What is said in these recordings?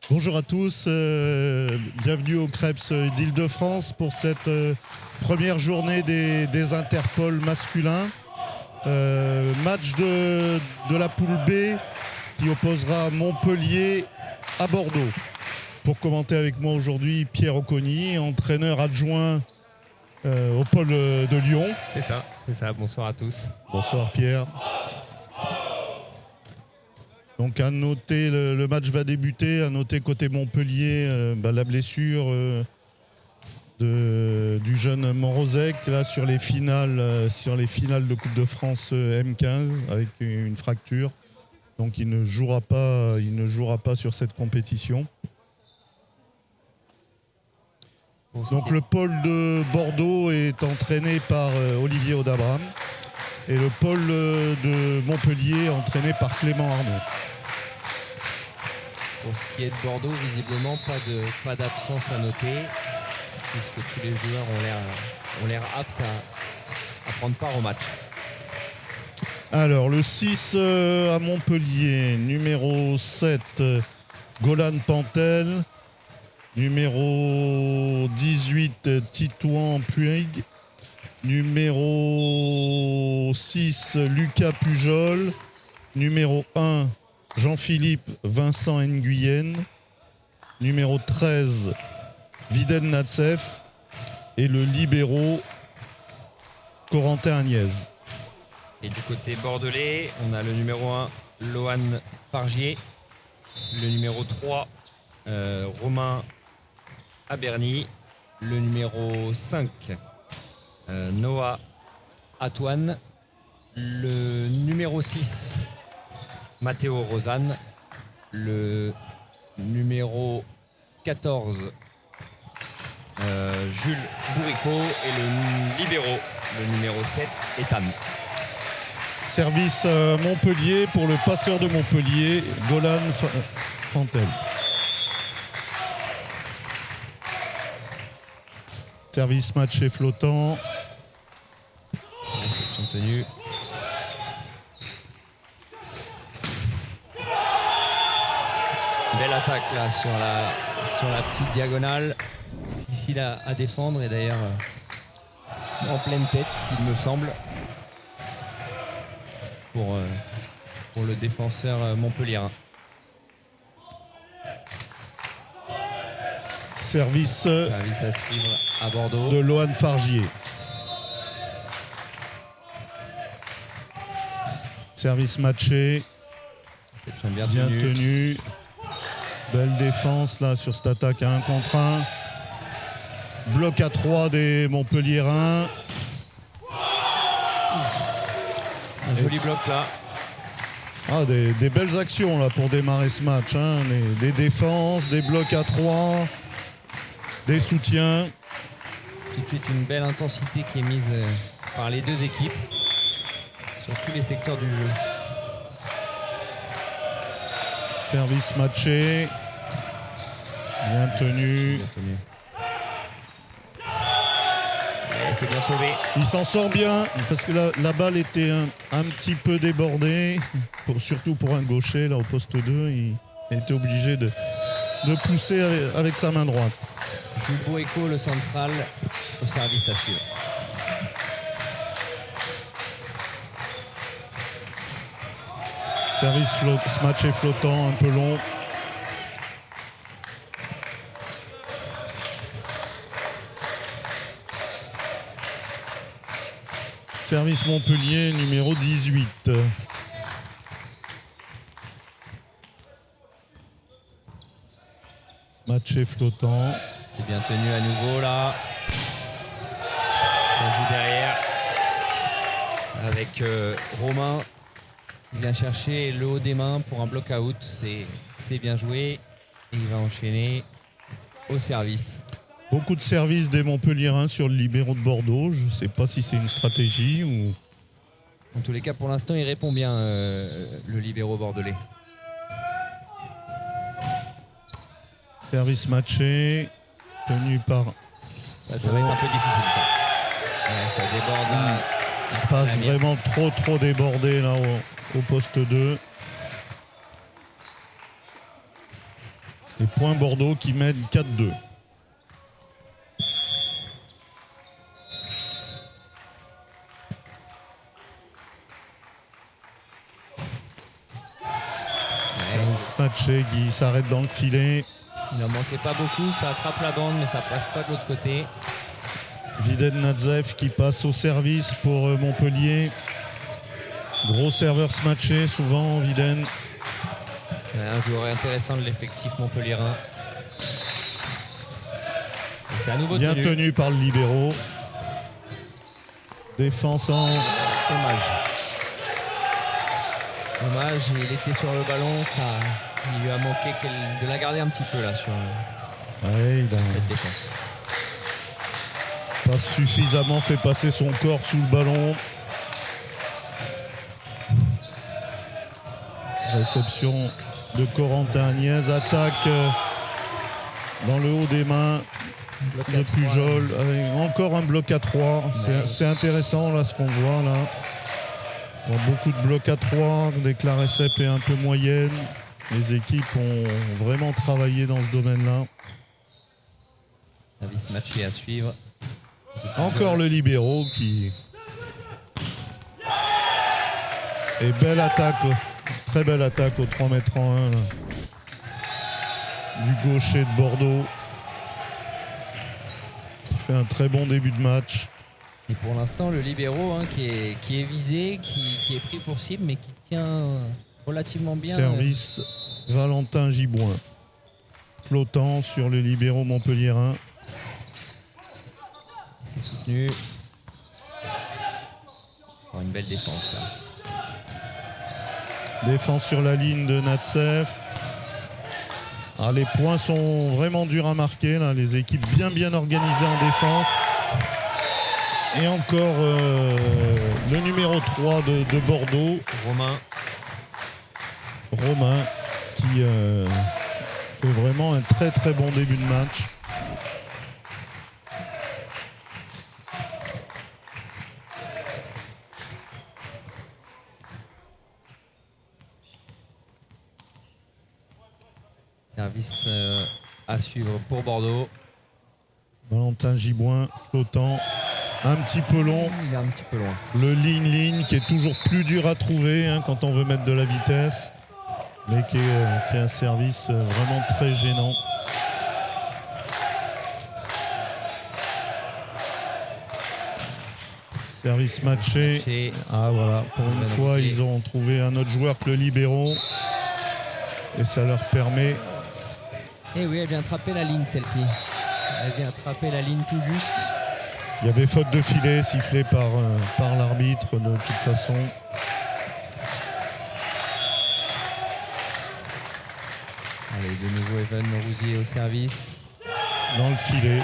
Bonjour à tous, bienvenue au Krebs d'Île-de-France pour cette première journée des Interpol masculins. Match de la poule B qui opposera Montpellier à Bordeaux. Pour commenter avec moi aujourd'hui, Pierre Oconi, entraîneur adjoint au pôle de Lyon. C'est ça. Bonsoir à tous. Bonsoir Pierre. Donc à noter, le match va débuter. À noter côté Montpellier, la blessure du jeune Morozek là sur les finales de Coupe de France M15 avec une fracture. Donc il ne jouera pas sur cette compétition. Donc le pôle de Bordeaux est entraîné par Olivier Audabram et le pôle de Montpellier entraîné par Clément Arnaud. Pour ce qui est de Bordeaux, visiblement pas d'absence à noter, puisque tous les joueurs ont l'air aptes à prendre part au match. Alors le 6 à Montpellier, numéro 7 Golan Pantel, numéro 18 Titouan Puig, numéro 6 Lucas Pujol, numéro 1 Jean-Philippe Vincent Nguyen, numéro 13 Viden Natsef et le libéro Corentin Agnès. Et du côté bordelais, on a le numéro 1 Lohan Fargier, le numéro 3 Romain Aberny, le numéro 5 Noah Atouane, le numéro 6 Matteo Rosanne, le numéro 14 Jules Bourrico et le libéro, le numéro 7 Ethan. Service Montpellier pour le passeur de Montpellier, Golan Fantel. Service matché flottant. Réception tenue. Belle attaque là sur la petite diagonale. Difficile à défendre et d'ailleurs en pleine tête, s'il me semble, pour le défenseur montpelliérain. Service à suivre à Bordeaux. De Lohan Fargier. Service matché. Bien tenu. Belle défense là sur cette attaque à 1 contre 1. Bloc à 3 des Montpelliérains. Un joli bloc là. Des belles actions là pour démarrer ce match. Hein. Des défenses, des blocs à 3, des soutiens. Tout de suite une belle intensité qui est mise par les deux équipes sur tous les secteurs du jeu. Service matché. Bien tenu. C'est bien sauvé. Il s'en sort bien parce que la balle était un petit peu débordée, surtout pour un gaucher là au poste 2. Il était obligé de pousser avec sa main droite. Jules Bourrico, le central, au service à suivre. Service ce match est flottant, un peu long. Service Montpellier, numéro 18. Ce match est flottant. C'est bien tenu à nouveau là. Ça joue derrière. Avec Romain qui vient chercher le haut des mains pour un bloc out. C'est bien joué. Et il va enchaîner au service. Beaucoup de services des Montpelliérains sur le libéro de Bordeaux. Je ne sais pas si c'est une stratégie ou... En tous les cas, pour l'instant, il répond bien, le libéro bordelais. Service matché, tenu par... Ça va être un peu difficile, ça. Ça déborde. Il passe vraiment trop débordé là au poste 2. Et point Bordeaux qui mène 4-2. Matché qui s'arrête dans le filet. Il n'en manquait pas beaucoup, ça attrape la bande mais ça passe pas de l'autre côté. Viden Nadzev qui passe au service pour Montpellier. Gros serveur matché souvent Viden. Un joueur intéressant de l'effectif montpelliérain. Et c'est à nouveau bien tenu par le libéro. Défense en... Dommage, il était sur le ballon, il lui a manqué de la garder un petit peu là sur cette défense. Pas suffisamment fait passer son corps sous le ballon. Réception de Corentin Agnès, attaque dans le haut des mains de Pujol. Encore un bloc à 3. C'est intéressant là ce qu'on voit là. Beaucoup de blocs à 3, des Clarecep est un peu moyenne. Les équipes ont vraiment travaillé dans ce domaine-là. Service matché à suivre. Encore le libéro qui... Et belle attaque, très belle attaque au 3 m 1 là. Du gaucher de Bordeaux. Qui fait un très bon début de match. Et pour l'instant, le libéro qui est visé, qui est pris pour cible, mais qui tient relativement bien. Service Valentin Giboin. Flottant sur le libéro montpelliérain. C'est soutenu. Oh, une belle défense là. Défense sur la ligne de Natsev. Les points sont vraiment durs à marquer là. Les équipes bien organisées en défense. Et encore le numéro 3 de Bordeaux. Romain qui fait vraiment un très bon début de match. Service à suivre pour Bordeaux. Valentin Giboin flottant. Un petit peu long. Il est un petit peu loin. Le ligne qui est toujours plus dur à trouver quand on veut mettre de la vitesse. Mais qui est un service vraiment très gênant. Service matché. Voilà, pour une fois, ils ont trouvé un autre joueur que le libéro. Et ça leur permet... Et oui, elle vient attraper la ligne celle-ci. Elle vient attraper la ligne tout juste. Il y avait faute de filet sifflée par l'arbitre de toute façon. Allez, de nouveau Evan Rousier au service. Dans le filet.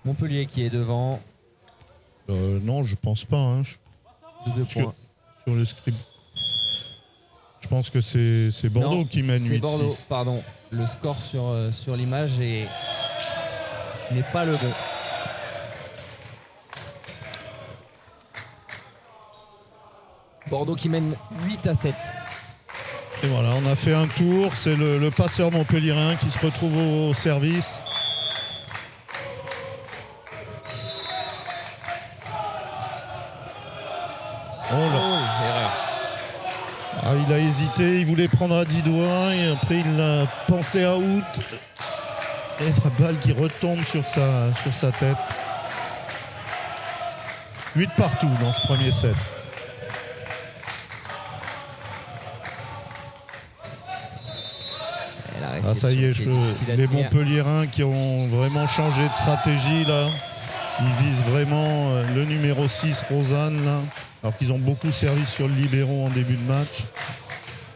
Montpellier qui est devant. Non, je pense pas. De 2 points. Sur le script. Je pense que c'est Bordeaux qui mène 8-6. C'est Bordeaux, pardon. Le score sur l'image n'est pas le bon. Bordeaux qui mène 8-7. Et voilà, on a fait un tour. C'est le passeur montpelliérain qui se retrouve au service. Erreur. Il a hésité, il voulait prendre à 10 doigts et après il a pensé à out. Et la balle qui retombe sur sa tête. 8 partout dans ce premier set. Ça y est, les Montpelliérains qui ont vraiment changé de stratégie là. Ils visent vraiment le numéro 6, Rosanne, là. Alors qu'ils ont beaucoup servi sur le libéro en début de match.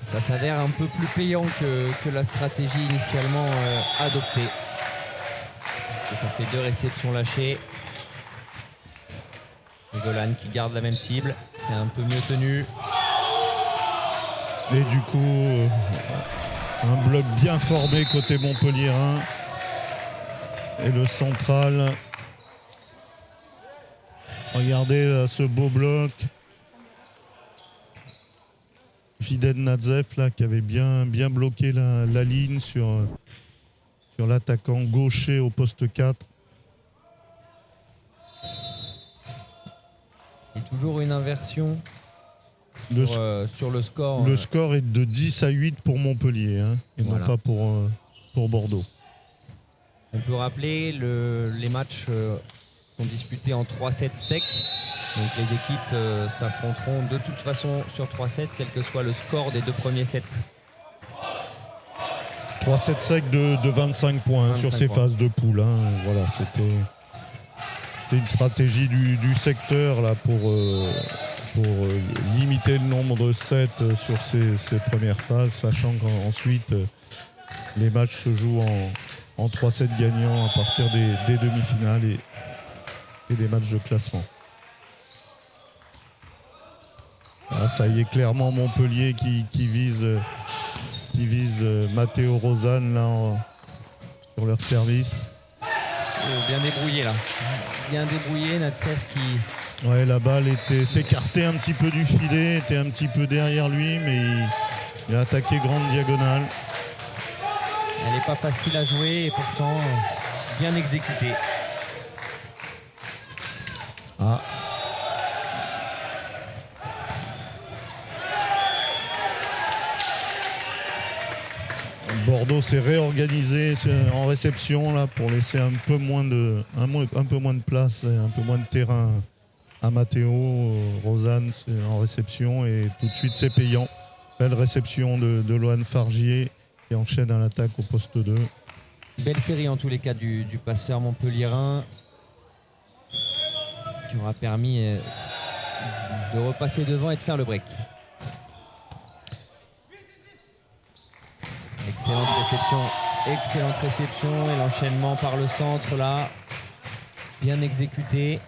Ça s'avère un peu plus payant que la stratégie initialement adoptée. Parce que ça fait 2 réceptions lâchées. Et Golan qui garde la même cible. C'est un peu mieux tenu. Et du coup, un bloc bien formé côté montpelliérain. Et le central. Regardez là, ce beau bloc. Viden Nadzev là, qui avait bien bloqué la ligne sur l'attaquant gaucher au poste 4. Et toujours une inversion sur le score. Le score est de 10 à 8 pour Montpellier, hein, et Voilà. non pas pour Bordeaux. On peut rappeler, les matchs sont disputés en 3-7 secs. Donc les équipes s'affronteront de toute façon sur 3-7, quel que soit le score des 2 premiers sets. 3-7 secs de 25 points 25 sur ces points. phases de poule. Hein. Voilà, c'était une stratégie du secteur là, pour limiter le nombre de sets sur ces premières phases, sachant qu'ensuite les matchs se jouent en 3 sets gagnants à partir des demi-finales et des matchs de classement. Ah, ça y est, clairement Montpellier qui vise Matteo Rosanne là, sur leur service. Bien débrouillé là. Bien débrouillé, Nadzev qui... Ouais, la balle s'écartait un petit peu du filet, était un petit peu derrière lui, mais il a attaqué grande diagonale. Elle n'est pas facile à jouer et pourtant bien exécutée. Ah. Bordeaux s'est réorganisé en réception là, pour laisser un peu moins de place, un peu moins de terrain à Matteo. Rosanne en réception et tout de suite c'est payant. Belle réception de Lohan Fargier qui enchaîne à l'attaque au poste 2. Belle série en tous les cas du passeur montpelliérain qui aura permis de repasser devant et de faire le break. Excellente réception et l'enchaînement par le centre là, bien exécuté.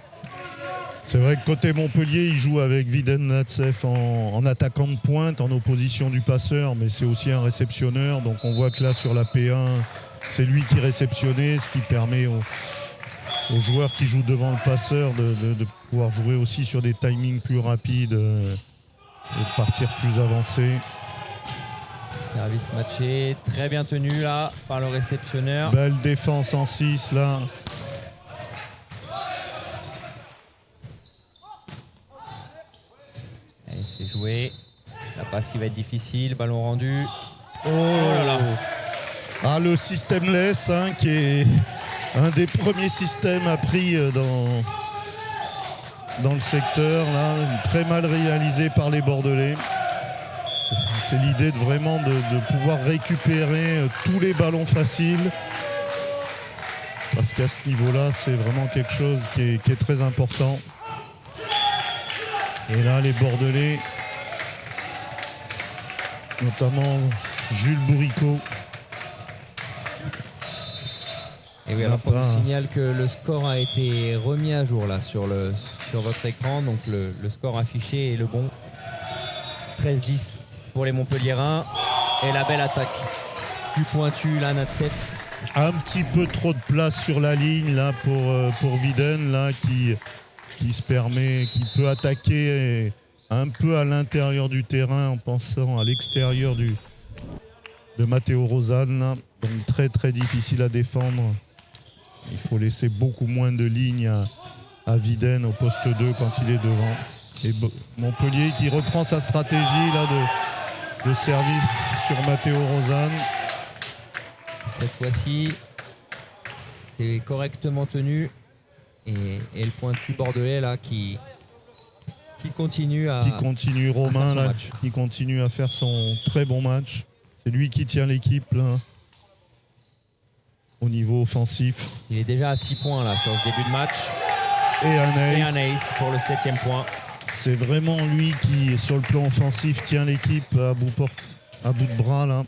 C'est vrai que côté Montpellier, il joue avec Viden Nadzev en attaquant de pointe, en opposition du passeur, mais c'est aussi un réceptionneur. Donc on voit que là sur la P1, c'est lui qui réceptionnait, ce qui permet aux joueurs qui jouent devant le passeur de pouvoir jouer aussi sur des timings plus rapides et de partir plus avancé. Service matché, très bien tenu là par le réceptionneur. Belle défense en 6 là. Et c'est joué. La passe qui va être difficile, ballon rendu. Oh là là. Ah, le système less hein, qui est un des premiers systèmes appris dans le secteur là, très mal réalisé par les Bordelais. C'est l'idée de pouvoir récupérer tous les ballons faciles. Parce qu'à ce niveau-là, c'est vraiment quelque chose qui est très important. Et là, les Bordelais, notamment Jules Bourriquot. Et oui, alors on nous signale que le score a été remis à jour là sur votre écran. Donc le score affiché est le bon. 13-10 pour les Montpelliérains. Et la belle attaque du pointu là, Nadzev. Un petit peu trop de place sur la ligne là pour Viden là qui peut attaquer un peu à l'intérieur du terrain en pensant à l'extérieur de Matteo Rosanne là. Donc très très difficile à défendre. Il faut laisser beaucoup moins de lignes à Viden au poste 2 quand il est devant. Et Montpellier qui reprend sa stratégie là de service sur Matteo Rosanne. Cette fois-ci, c'est correctement tenu. Et le pointu bordelais là qui continue Romain son là, match. qui continue à faire son très bon match. C'est lui qui tient l'équipe là, au niveau offensif. Il est déjà à 6 points là sur ce début de match. Et un ace pour le 7e point. C'est vraiment lui qui, sur le plan offensif, tient l'équipe à bout de bras là.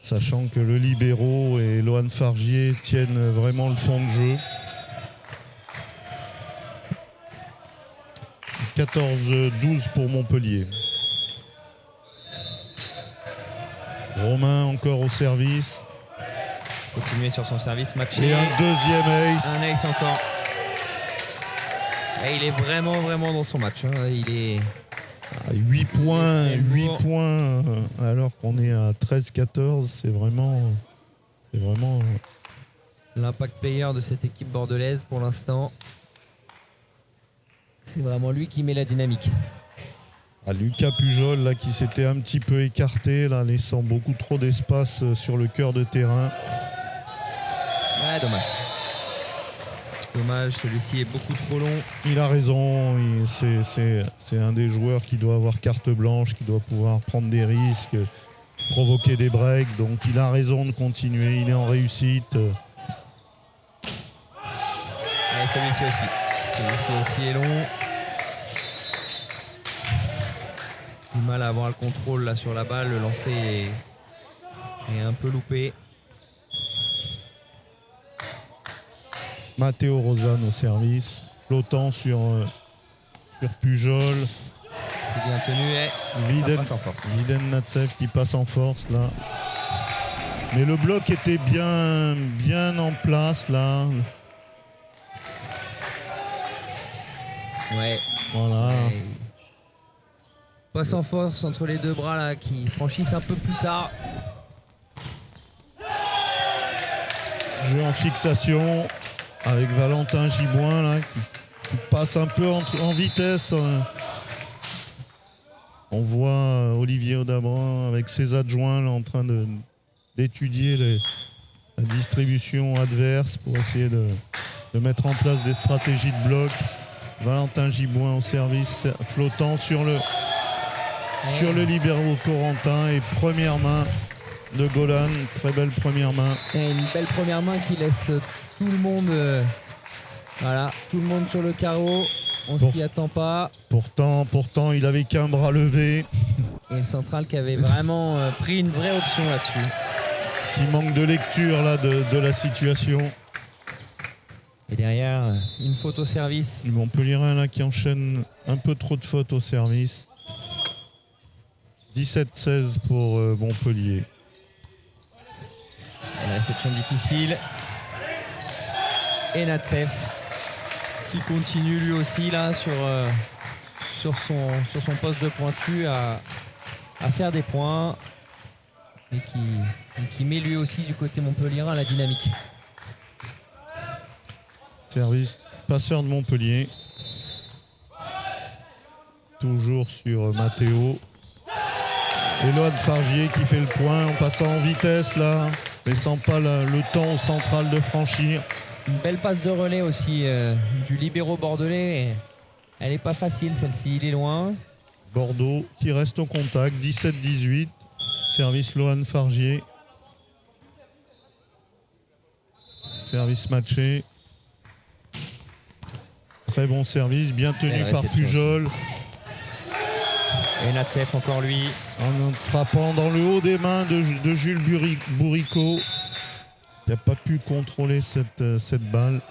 Sachant que le libéro et Lohan Fargier tiennent vraiment le fond de jeu. 14-12 pour Montpellier. Romain encore au service. Continuer sur son service matché. Et un deuxième ace. Un ace encore. Et il est vraiment dans son match. Hein. Il est 8 points, alors qu'on est à 13-14, c'est vraiment l'impact player de cette équipe bordelaise pour l'instant. C'est vraiment lui qui met la dynamique. Lucas Pujol là, qui s'était un petit peu écarté, là, laissant beaucoup trop d'espace sur le cœur de terrain. Ouais, dommage. Dommage, celui-ci est beaucoup trop long. Il a raison, c'est un des joueurs qui doit avoir carte blanche, qui doit pouvoir prendre des risques, provoquer des breaks. Donc il a raison de continuer, il est en réussite. Et celui-ci aussi. Celui-ci aussi est long. Du mal à avoir le contrôle là sur la balle, le lancer est un peu loupé. Matteo Rozan au service, flottant sur Pujol. C'est bien tenu, ça passe en force. Viden Natsev qui passe en force là. Mais le bloc était bien en place là. Ouais. Voilà. Ouais. Passe en force entre les deux bras là qui franchissent un peu plus tard. Jeu en fixation avec Valentin Giboin là, qui passe un peu en vitesse. On voit Olivier Audabran avec ses adjoints là, en train d'étudier la distribution adverse pour essayer de mettre en place des stratégies de bloc. Valentin Giboin au service, flottant sur le libéro Corentin et première main de Golan, très belle première main. Et une belle première main qui laisse tout le monde, tout le monde sur le carreau. On s'y attend pas. Pourtant, il avait qu'un bras levé. Et le central qui avait vraiment pris une vraie option là-dessus. Petit manque de lecture là de la situation. Et derrière, une faute au service. Le Montpellierin là qui enchaîne un peu trop de fautes au service. 17-16 pour Montpellier. Et la réception difficile. Et Natsev qui continue lui aussi là sur son poste de pointu à faire des points et qui met lui aussi du côté montpellierin la dynamique. Service passeur de Montpellier. Toujours sur Matteo. Et Lohan Fargier qui fait le point en passant en vitesse là, laissant pas le temps au central de franchir. Une belle passe de relais aussi du libéro bordelais. Elle n'est pas facile celle-ci, il est loin. Bordeaux qui reste au contact, 17-18. Service Lohan Fargier. Service matché. Très bon service, bien tenu par Pujol. Et Natsev encore lui. En frappant dans le haut des mains de Jules Bourrico. Il n'a pas pu contrôler cette balle.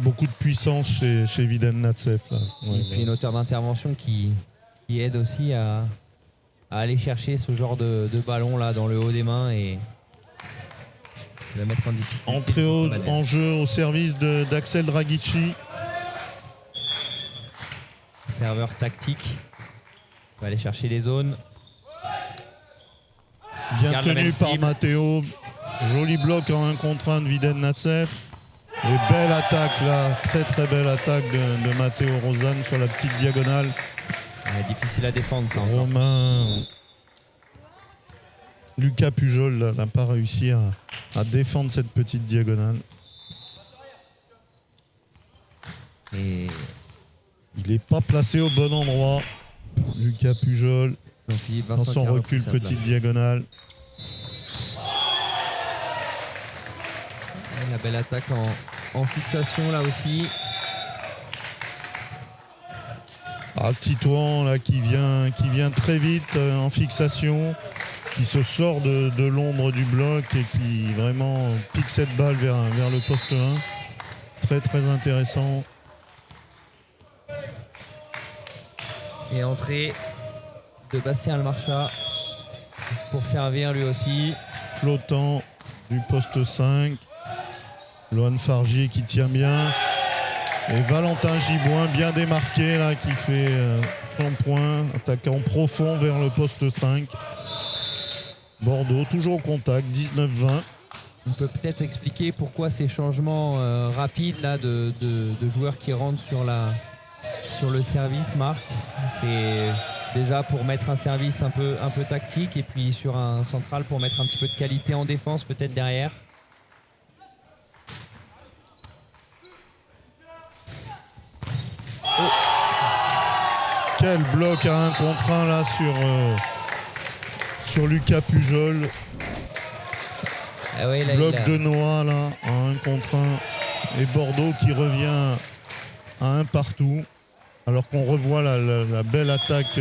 Beaucoup de puissance chez Viden Natsev. Là. Ouais, et puis une hauteur d'intervention qui aide aussi à aller chercher ce genre de ballon là dans le haut des mains et de mettre en difficulté. Entrée en jeu au service d'Axel Dragici. Serveur tactique. On va aller chercher les zones. Bien tenu par Matteo. Joli bloc en 1 contre 1 de Viden Natsev. Et belle attaque là, très belle attaque de Matteo Rozan sur la petite diagonale. Ouais, difficile à défendre ça. Romain. Lucas Pujol n'a pas réussi à défendre cette petite diagonale. Et il n'est pas placé au bon endroit. Lucas Pujol dans son recul, petite diagonale. Et la belle attaque en fixation là aussi. Titouan là qui vient très vite en fixation, qui se sort de l'ombre du bloc et qui vraiment pique cette balle vers le poste 1. Très intéressant. Et entrée de Bastien Almarcha pour servir lui aussi. Flottant du poste 5. Lohan Fargier qui tient bien. Et Valentin Giboin bien démarqué là qui fait son point, attaquant profond vers le poste 5. Bordeaux toujours au contact, 19-20. On peut peut-être expliquer pourquoi ces changements rapides là, de joueurs qui rentrent sur le service, Marc. C'est déjà pour mettre un service un peu tactique et puis sur un central pour mettre un petit peu de qualité en défense peut-être derrière. Oh. Quel bloc à 1 contre 1 là sur Lucas Pujol. Ah ouais, là, bloc de Noah là, à 1 contre 1. Et Bordeaux qui revient à 1 partout. Alors qu'on revoit la belle attaque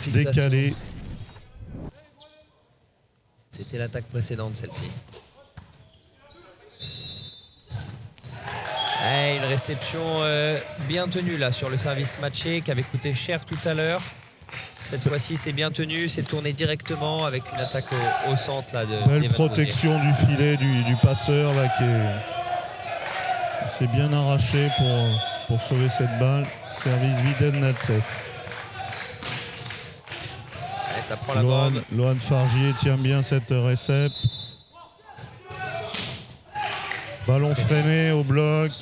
décalée. C'était l'attaque précédente, celle-ci. Une réception bien tenue là sur le service matché qui avait coûté cher tout à l'heure. Cette fois-ci, c'est bien tenu, c'est tourné directement avec une attaque au centre là de. Belle protection du filet du passeur là qui s'est bien arraché pour sauver cette balle. Service Viden Natsev. Ça prend la bande. Lohan Fargier tient bien cette récep. Ballon freiné au bloc.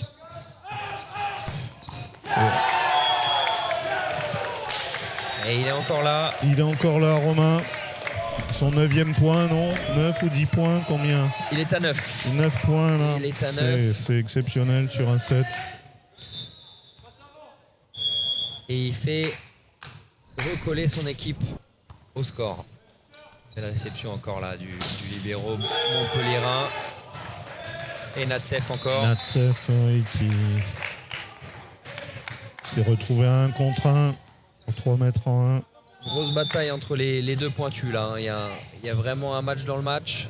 Et il est encore là. Il est encore là, Romain. Son 9e point, non? 9 ou 10 points, combien? Il est à 9. 9 points là. Il est à 9. C'est exceptionnel sur un set. Et il fait recoller son équipe au score. Belle réception encore là du libéro montpelliérain. Et Natsev encore. Natsev qui s'est retrouvé à 1 contre 1 pour 3 mètres en 1. Grosse bataille entre les deux pointus là. Il y a vraiment un match dans le match.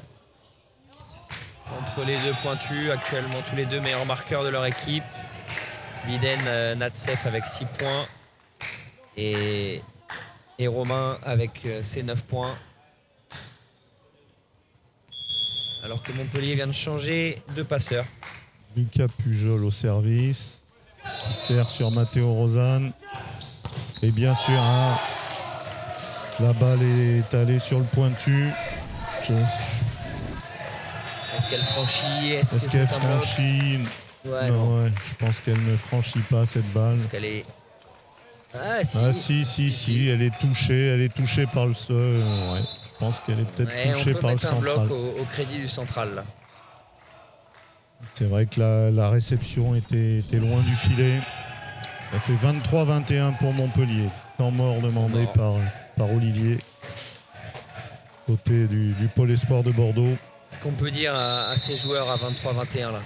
Entre les deux pointus, actuellement tous les deux meilleurs marqueurs de leur équipe. Viden Natsev avec 6 points. Et Romain avec ses 9 points. Alors que Montpellier vient de changer de passeur. Lucas Pujol au service, qui sert sur Matteo Rosanne. Et bien sûr, la balle est allée sur le pointu. Est-ce qu'elle franchit? Est-ce qu'elle franchit? Ouais, non. Ouais, je pense qu'elle ne franchit pas cette balle. Est-ce qu'elle est... Si, elle est touchée par le sol. Ouais. Je pense qu'elle est peut-être touchée par le central. On peut mettre un bloc au crédit du central. Là. C'est vrai que la réception était loin du filet. Ça fait 23-21 pour Montpellier. Temps mort demandé par Olivier, côté du Pôle Espoir de Bordeaux. Est-ce qu'on peut dire à ces joueurs à 23-21 là?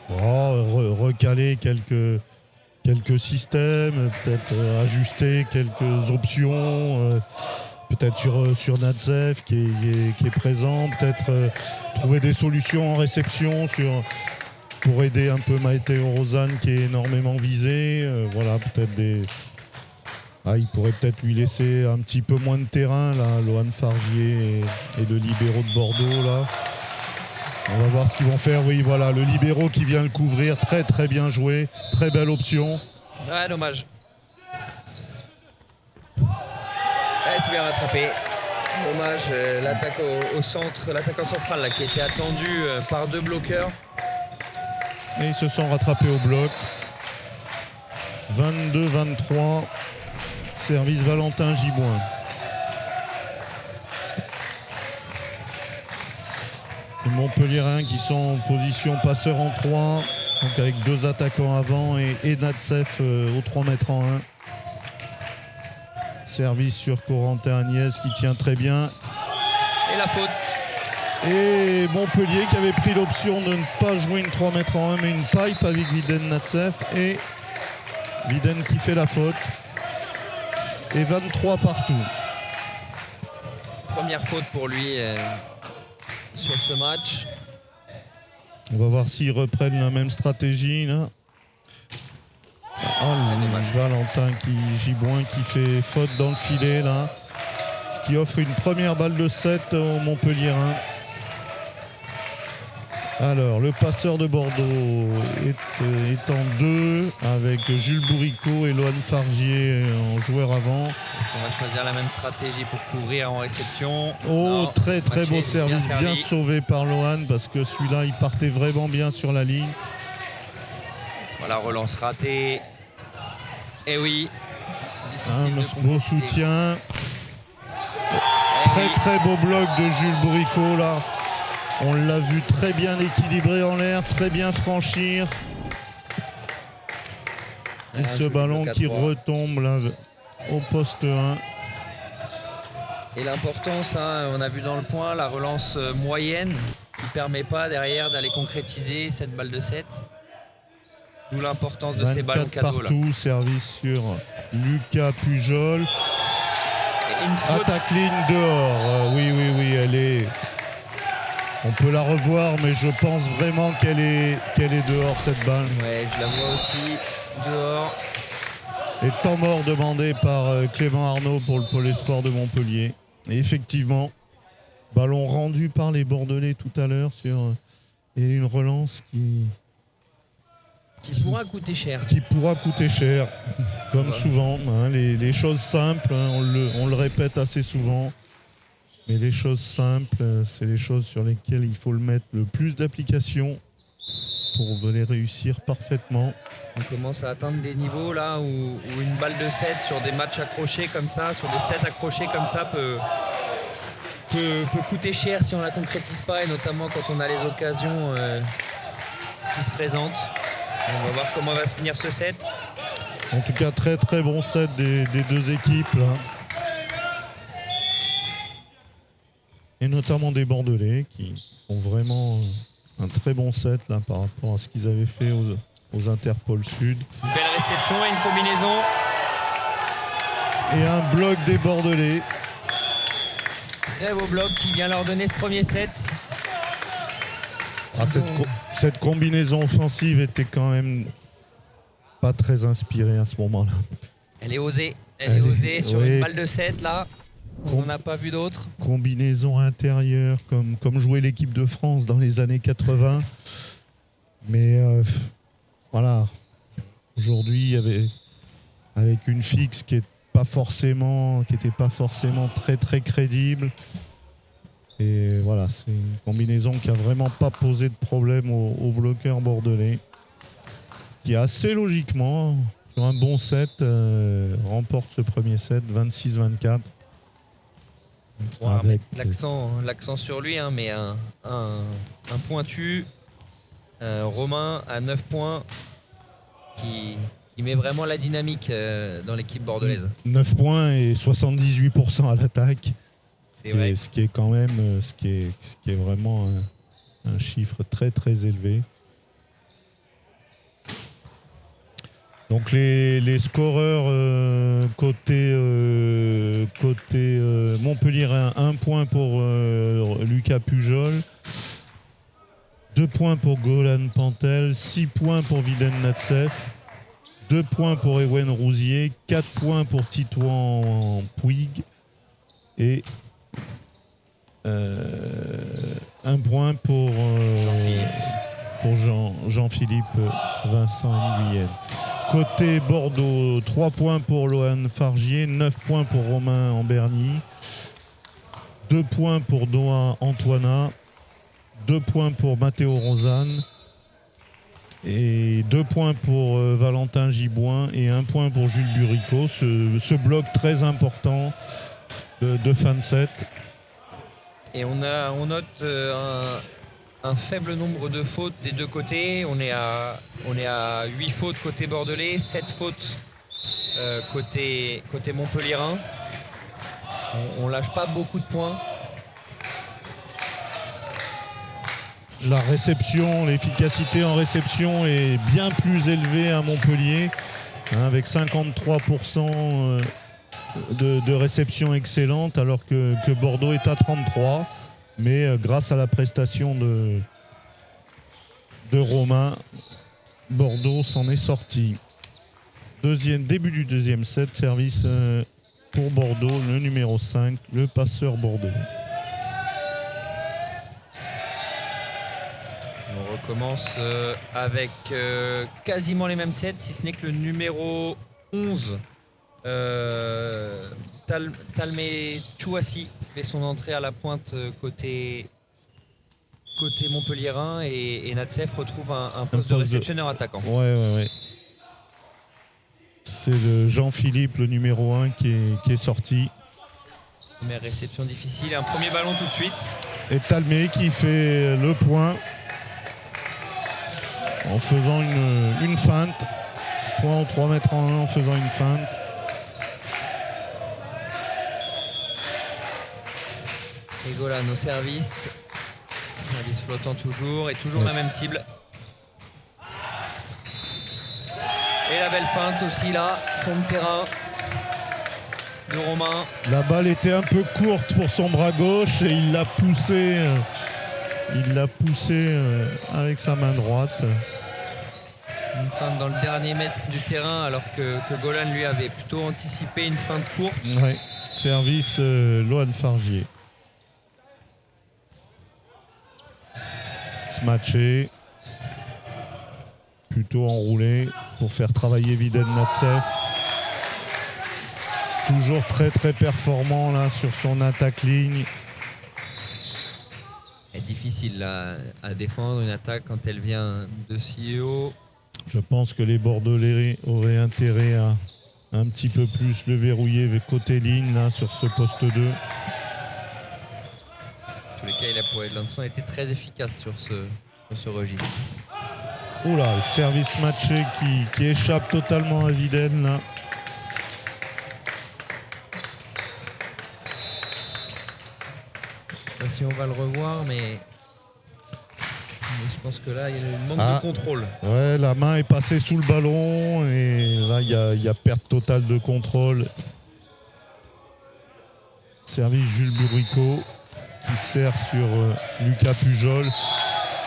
Recaler quelques systèmes, peut-être ajuster quelques options, peut-être sur Natsev qui est présent, peut-être trouver des solutions en réception pour aider un peu Matteo Rosanne qui est énormément visé. Voilà, peut-être il pourrait peut-être lui laisser un petit peu moins de terrain, là, Lohan Fargier et le libéro de Bordeaux là. On va voir ce qu'ils vont faire. Oui, voilà, le libéro qui vient le couvrir. Très, très bien joué. Très belle option. Ouais, dommage. C'est bien rattrapé. Dommage, l'attaque au centre, l'attaquant central là, qui était attendu par deux bloqueurs. Et ils se sont rattrapés au bloc. 22-23. Service Valentin Giboin. Les Montpelliérains qui sont en position passeur en 3, donc avec deux attaquants avant et Natsev au 3 mètres en 1. Service sur Corentin Agnès qui tient très bien. Et la faute. Et Montpellier qui avait pris l'option de ne pas jouer une 3 mètres en 1 mais une pipe avec Viden Natsev. Et Viden qui fait la faute. Et 23 partout. Première faute pour lui sur ce match. On va voir s'ils reprennent la même stratégie là. Valentin Giboin qui fait faute dans le filet là. Ce qui offre une première balle de 7 au Montpelliérain. Alors, le passeur de Bordeaux est en 2 avec Jules Bourricot et Lohan Fargier en joueur avant. Est-ce qu'on va choisir la même stratégie pour couvrir en réception? Oh, Non, très beau service, bien sauvé par Lohan parce que celui-là, il partait vraiment bien sur la ligne. Voilà, relance ratée. Et oui, difficile de beau soutien. Très beau bloc de Jules Bourricot là. On l'a vu très bien équilibré en l'air, très bien franchir. Et ce ballon qui retombe là, au poste 1. Et l'importance, on a vu dans le point, la relance moyenne qui ne permet pas derrière d'aller concrétiser cette balle de 7. D'où l'importance de ces ballons cadeaux. Partout, là. Service sur Lucas Pujol. Attaque ligne dehors. Oui, elle est... On peut la revoir, mais je pense vraiment qu'elle est dehors, cette balle. Ouais, je la vois aussi dehors. Et temps mort demandé par Clément Arnaud pour le Pôle Espoir de Montpellier. Et effectivement, ballon rendu par les Bordelais tout à l'heure et une relance qui pourra coûter cher. Qui pourra coûter cher, comme souvent. Les choses simples, on le répète assez souvent. Mais les choses simples, c'est les choses sur lesquelles il faut le mettre le plus d'application pour les réussir parfaitement. On commence à atteindre des niveaux là où une balle de 7 sur des matchs accrochés comme ça, sur des 7 accrochés comme ça peut coûter cher si on ne la concrétise pas, et notamment quand on a les occasions qui se présentent. On va voir comment va se finir ce set. En tout cas, très bon set des deux équipes là. Et notamment des Bordelais qui font vraiment un très bon set là par rapport à ce qu'ils avaient fait aux Interpol Sud. Une belle réception et une combinaison. Et un bloc des Bordelais. Très beau bloc qui vient leur donner ce premier set. Cette combinaison offensive était quand même pas très inspirée à ce moment-là. Elle est osée. Elle est osée sur une balle de 7 là. On n'a pas vu d'autres. Combinaison intérieure, comme jouait l'équipe de France dans les années 80. Mais voilà, aujourd'hui, avec une fixe qui n'était pas forcément très crédible. Et voilà, c'est une combinaison qui n'a vraiment pas posé de problème aux bloqueurs bordelais. Qui assez logiquement, sur un bon set, remporte ce premier set, 26-24. Avec l'accent sur lui, mais un pointu, Romain à 9 points, qui met vraiment la dynamique dans l'équipe bordelaise. 9 points et 78% à l'attaque. C'est vrai. Ce qui est quand même ce qui est vraiment un chiffre très élevé. Donc les scoreurs côté Montpellier, 1 point pour Lucas Pujol, 2 points pour Golan Pantel, 6 points pour Viden Natsef, 2 points pour Ewen Rousier, 4 points pour Titouan Puig et 1 point pour Jean-Philippe Vincent Nguyen. Côté Bordeaux, 3 points pour Lohan Fargier, 9 points pour Romain Amberny, 2 points pour Noah Antoina, 2 points pour Matteo Rosanne et 2 points pour Valentin Giboin et 1 point pour Jules Bourricot. Ce bloc très important de fin de set. Et on note un faible nombre de fautes des deux côtés. On est à 8 fautes côté bordelais, 7 fautes côté montpelliérain. On lâche pas beaucoup de points. La réception, l'efficacité en réception est bien plus élevée à Montpellier, avec 53% de réception excellente, alors que Bordeaux est à 33%. Mais grâce à la prestation de Romain, Bordeaux s'en est sorti. Début du deuxième set, service pour Bordeaux, le numéro 5, le passeur bordelais. commence avec quasiment les mêmes sets, si ce n'est que le numéro 11, Talmé Chouassi, fait son entrée à la pointe côté montpelliérain et Natsef retrouve un poste de réceptionneur attaquant. Ouais. C'est le Jean-Philippe, le numéro 1, qui est sorti. Première réception difficile, un premier ballon tout de suite. Et Talmé qui fait le point en faisant une feinte. Point au 3 mètres en 1 en faisant une feinte. Et Golan au service. Service flottant toujours et toujours la même cible. Et la belle feinte aussi là, fond de terrain de Romain. La balle était un peu courte pour son bras gauche et il l'a poussé avec sa main droite. Une feinte dans le dernier mètre du terrain alors que Golan lui avait plutôt anticipé une feinte courte. Ouais. Service Lohan Fargier. Se matcher. Plutôt enroulé pour faire travailler Viden Natsef. Toujours très performant là sur son attaque ligne. C'est difficile là, à défendre une attaque quand elle vient de si haut. Je pense que les Bordelais auraient intérêt à un petit peu plus le verrouiller côté ligne là, sur ce poste 2. En tous les cas, il a pour Edlandson été très efficace sur ce registre. Oula, le service matché qui échappe totalement à Viden là. Je sais pas si on va le revoir, mais je pense que là, il y a un manque de contrôle. Ouais, la main est passée sous le ballon et là, il y a perte totale de contrôle. Service Jules Bourrico qui sert sur Lucas Pujol.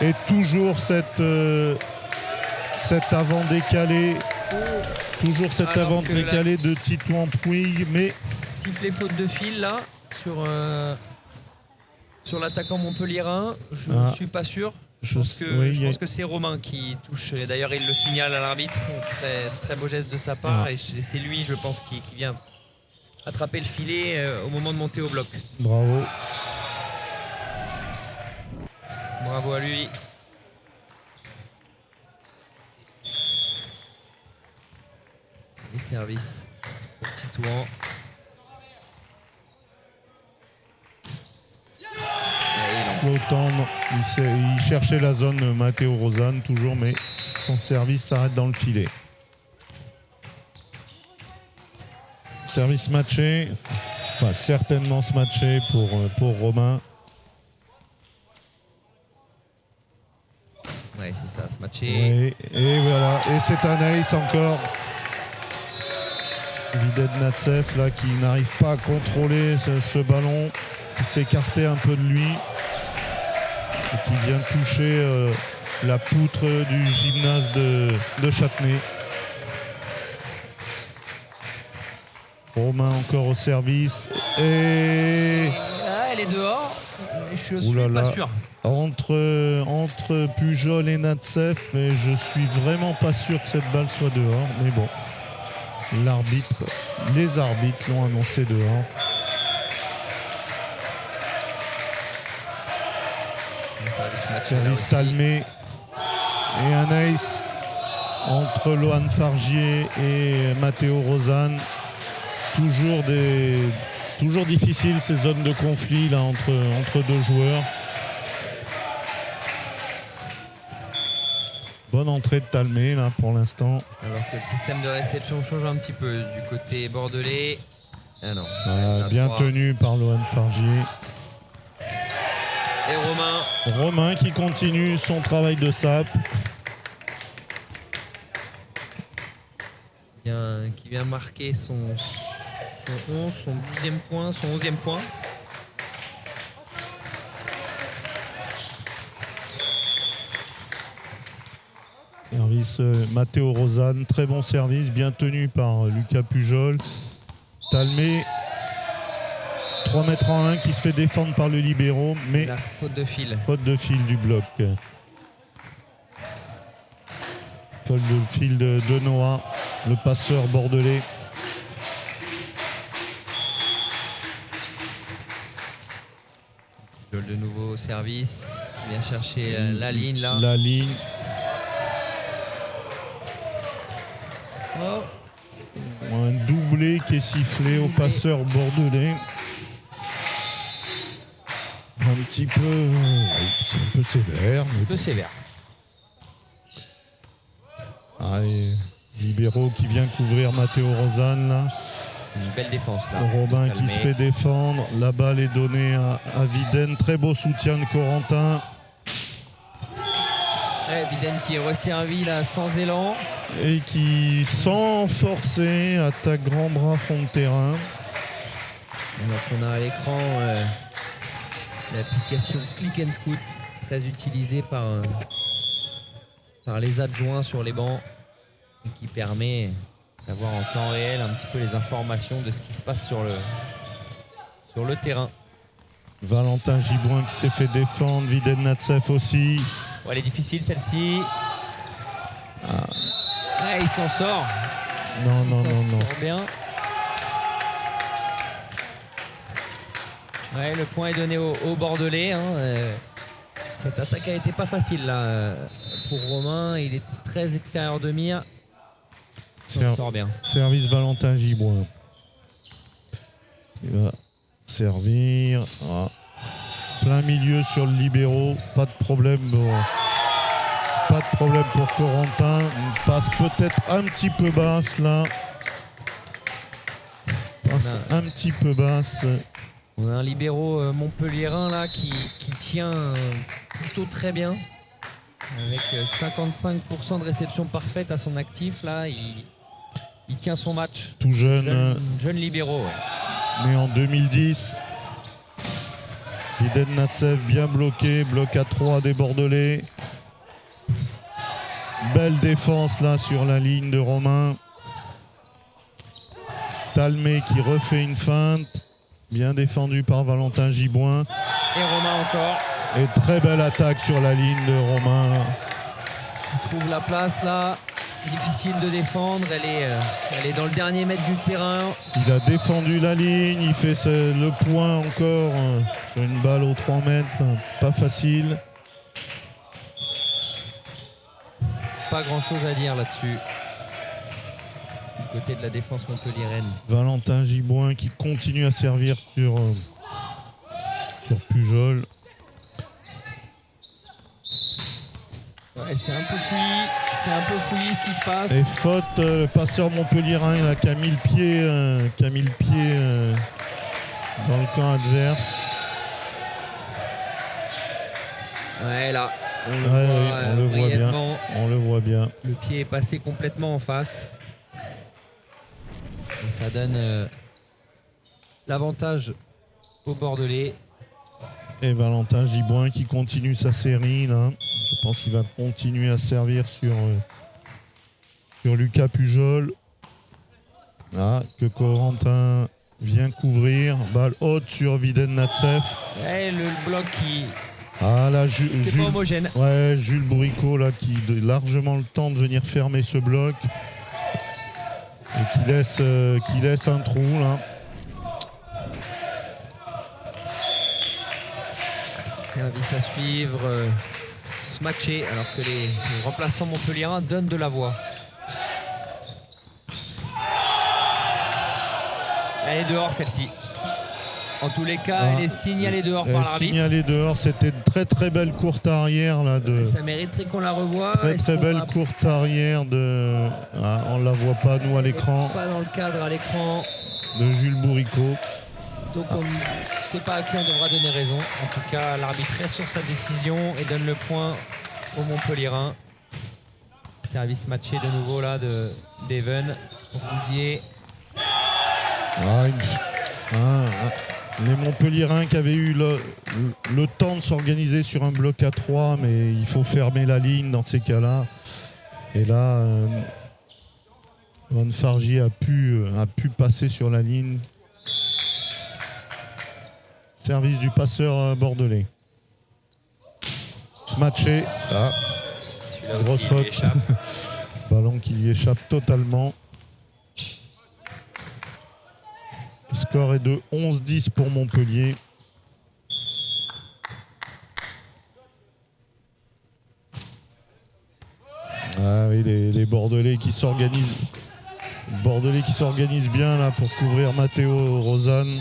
Et toujours cet avant décalé. Toujours cet avant décalé de Titouan Pouille, mais sifflet faute de fil là sur l'attaquant montpelliérain. Je ne suis pas sûr. Je pense que c'est Romain qui touche. D'ailleurs, il le signale à l'arbitre. Très beau geste de sa part. Et c'est lui, je pense, qui vient attraper le filet au moment de monter au bloc. Bravo. Bravo à lui. Et service pour Titouan. Flottant, il cherchait la zone Matteo Rosanne toujours, mais son service s'arrête dans le filet. Service matché, enfin certainement se matcher pour Romain. Ouais, c'est ça, se matcher. Et voilà, et c'est un ace encore. Viden Natsef là qui n'arrive pas à contrôler ce ballon, qui s'écartait un peu de lui. Et qui vient toucher la poutre du gymnase de Châtenay. Romain encore au service. Et elle est dehors. Je suis pas sûr. Entre Pujol et Natsef, et je suis vraiment pas sûr que cette balle soit dehors. Mais bon, les arbitres l'ont annoncé dehors. Service Talmé et un ace entre Lohan Fargier et Matteo Rosanne. Toujours difficile ces zones de conflit là, entre deux joueurs. Bonne entrée de Talmé là pour l'instant. Alors que le système de réception change un petit peu du côté bordelais. Ah non. Bien tenu par Lohan Fargier. Et Romain qui continue son travail de sape. Qui vient marquer son 12e point, son 11e point. Service Matteo Rosanne, très bon service, bien tenu par Lucas Pujol. Talmé, 3 mètres en 1 qui se fait défendre par le libéro, mais la faute de fil. Faute de fil du bloc. Paul de fil de Noah, le passeur bordelais. De nouveau au service, qui vient chercher la ligne là. La ligne. Oh. Un doublé qui est sifflé au passeur bordelais. Un petit peu, c'est un peu sévère. Un peu sévère. Allez, libéraux qui vient couvrir Matteo Rosanne là. Une belle défense là. Robin qui se fait défendre. La balle est donnée à Viden. Très beau soutien de Corentin. Ouais, Viden qui est resservi là sans élan. Et qui, sans forcer, attaque grand bras fond de terrain. Alors qu'on a à l'écran l'application Click and Scoot, très utilisée par les adjoints sur les bancs et qui permet d'avoir en temps réel un petit peu les informations de ce qui se passe sur le terrain. Valentin Gibouin qui s'est fait défendre, Viden Natsev aussi. Ouais, elle est difficile celle-ci. Ouais, il s'en sort. Non. Il s'en sort bien. Ouais, le point est donné au Bordelais. Hein. Cette attaque a été pas facile là pour Romain. Il était très extérieur de mire. Il s'en sort bien. Service Valentin Gibouin. Il va servir. Ah. Plein milieu sur le libéro. Pas de problème. Pas de problème pour Corentin. Une passe peut-être un petit peu basse là. Passe un petit peu basse. On a un libéro montpelliérain là qui tient plutôt très bien. Avec 55% de réception parfaite à son actif là. Il tient son match. Tout jeune. Jeune libéro. Ouais. Né en 2010. Viden Natsev bien bloqué. Bloc à 3 des Bordelais. Belle défense là sur la ligne de Romain. Talmé qui refait une feinte. Bien défendu par Valentin Gibouin. Et Romain encore. Et très belle attaque sur la ligne de Romain. Il trouve la place là. Difficile de défendre. Elle est dans le dernier mètre du terrain. Il a défendu la ligne. Il fait le point encore sur une balle aux 3 mètres. Pas facile. Pas grand chose à dire là-dessus. Du côté de la défense montpelliéraine. Valentin Gibouin qui continue à servir sur Pujol. Ouais, c'est un peu fouillis ce qui se passe. Et faute, le passeur montpelliérain là, qui a mis le pied, dans le camp adverse. Ouais, là, On le voit bien. Le pied est passé complètement en face. Et ça donne l'avantage au Bordelais. Et Valentin Gibouin qui continue sa série là. Je pense qu'il va continuer à servir sur Lucas Pujol. Là, que Corentin vient couvrir. Balle haute sur Viden Natsev. Et le bloc qui là, n'est pas homogène. Ouais, Jules Bourricot là, qui a largement le temps de venir fermer ce bloc. Et qui laisse un trou là. Service à suivre, se matcher alors que les remplaçants montpelliérains donnent de la voix. Elle est dehors celle-ci. En tous les cas, elle est signalée dehors par l'arbitre. Signalée dehors, c'était une très très belle courte arrière là Ça mériterait qu'on la revoie. Très très belle courte arrière de. On la voit pas nous à l'écran. Pas dans le cadre à l'écran. De Jules Bourricot. Donc on ne sait pas à qui on devra donner raison. En tout cas, l'arbitre reste sur sa décision et donne le point au Montpelliérain. Service matché de nouveau là de d'Even. Rousier. Les Montpelliérains qui avaient eu le temps de s'organiser sur un bloc à 3, mais il faut fermer la ligne dans ces cas-là. Et là, Van Fargy a pu passer sur la ligne. Service du passeur bordelais. Se matcher. Grosse faute. Ballon qui lui échappe totalement. Le score est de 11-10 pour Montpellier. Ah oui, les Bordelais qui s'organisent. Bordelais qui s'organisent bien là pour couvrir Matteo Rosanne.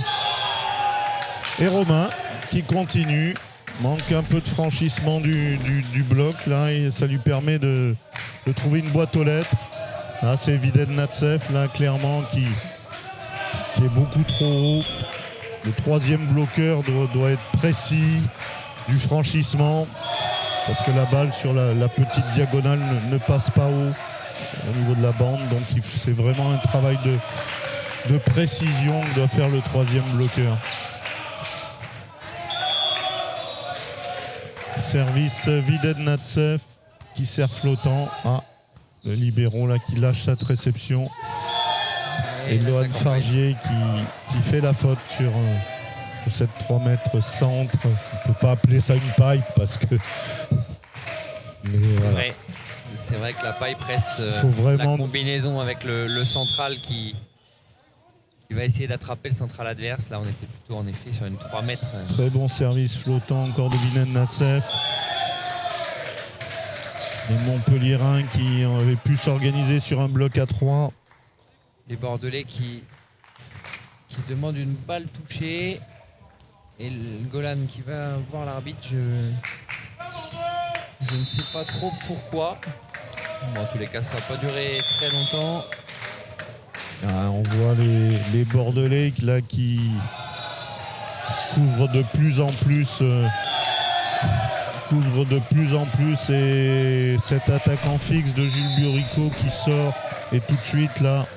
Et Romain qui continue. Manque un peu de franchissement du bloc là et ça lui permet de trouver une boîte aux lettres. Là c'est Viden Natsef là clairement qui est beaucoup trop haut. Le troisième bloqueur doit être précis du franchissement parce que la balle sur la petite diagonale ne passe pas haut au niveau de la bande. Donc c'est vraiment un travail de précision que doit faire le troisième bloqueur. Service Viden Natsef qui sert flottant. Ah, le libéro là qui lâche cette réception. Et Lohan Fargier qui fait la faute sur cette 3 mètres centre. On ne peut pas appeler ça une pipe parce que. C'est vrai que la pipe reste vraiment... la combinaison avec le central qui va essayer d'attraper le central adverse. Là, on était plutôt en effet sur une 3 mètres. Très bon service flottant encore de Viden Natsef. Les Montpelliérains qui avaient pu s'organiser sur un bloc à 3. Les Bordelais qui demandent une balle touchée. Et le Golan qui va voir l'arbitre. Je ne sais pas trop pourquoi. Bon, en tous les cas, ça n'a pas duré très longtemps. Ah, on voit les Bordelais là, qui couvrent de plus en plus et cet attaquant fixe de Jules Burico qui sort et tout de suite là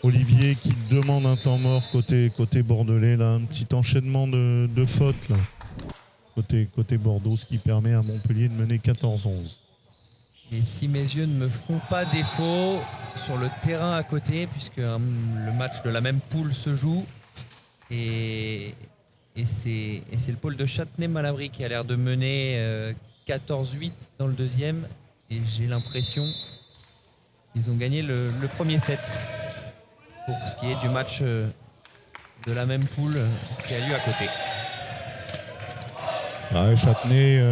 Olivier qui demande un temps mort côté bordelais là, un petit enchaînement de fautes là, côté Bordeaux, ce qui permet à Montpellier de mener 14-11. Et si mes yeux ne me font pas défaut sur le terrain à côté, puisque le match de la même poule se joue, et c'est le pôle de Châtenay-Malabry qui a l'air de mener 14-8 dans le deuxième, et j'ai l'impression qu'ils ont gagné le premier set pour ce qui est du match de la même poule qui a lieu à côté. Ouais, Châtenay,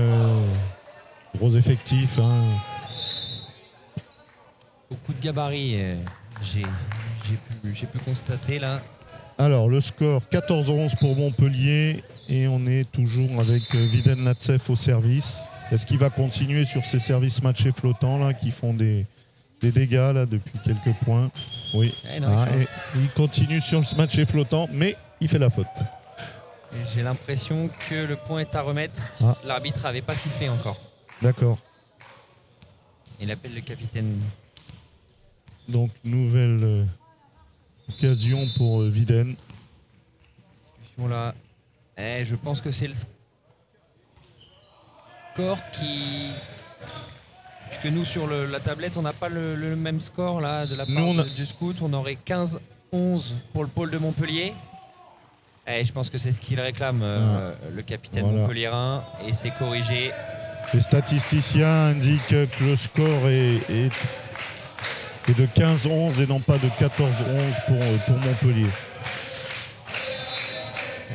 gros effectif. Hein. Beaucoup de gabarits, j'ai pu constater là. Alors le score 14-11 pour Montpellier et on est toujours avec Viden Natsef au service. Est-ce qu'il va continuer sur ces services matchés flottants là, qui font des dégâts là, depuis quelques points? Oui. Il continue sur ce matché flottant, mais il fait la faute. J'ai l'impression que le point est à remettre. L'arbitre n'avait pas sifflé encore. D'accord. Il appelle le capitaine. Donc nouvelle occasion pour Viden. Discussion là. Je pense que c'est le score qui... Puisque nous sur la tablette on n'a pas le même score là de la part du scout. On aurait 15-11 pour le pôle de Montpellier. Je pense que c'est ce qu'il réclame le capitaine montpelliérain et c'est corrigé. Les statisticiens indiquent que le score est de 15-11 et non pas de 14-11 pour Montpellier.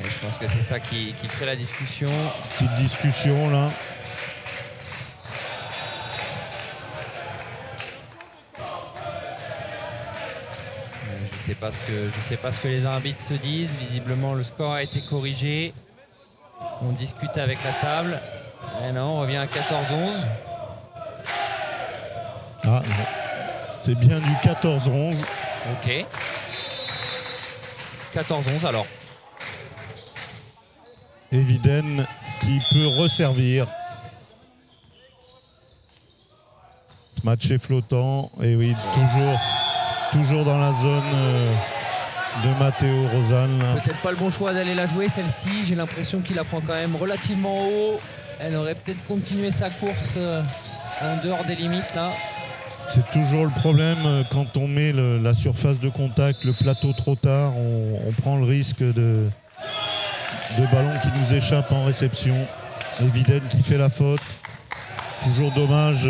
Je pense que c'est ça qui crée la discussion. Petite discussion là. Je sais pas ce que les arbitres se disent. Visiblement le score a été corrigé. On discute avec la table. Et non, on revient à 14-11. Ah non. C'est bien du 14-11. Ok. 14-11 alors. Et Viden qui peut resservir. Ce match est flottant. Et oui, toujours dans la zone de Matteo Rosanne. Peut-être pas le bon choix d'aller la jouer celle-ci. J'ai l'impression qu'il la prend quand même relativement haut. Elle aurait peut-être continué sa course en dehors des limites là. C'est toujours le problème quand on met la surface de contact, le plateau trop tard, on prend le risque de ballon qui nous échappe en réception. Et Viden qui fait la faute. Toujours dommage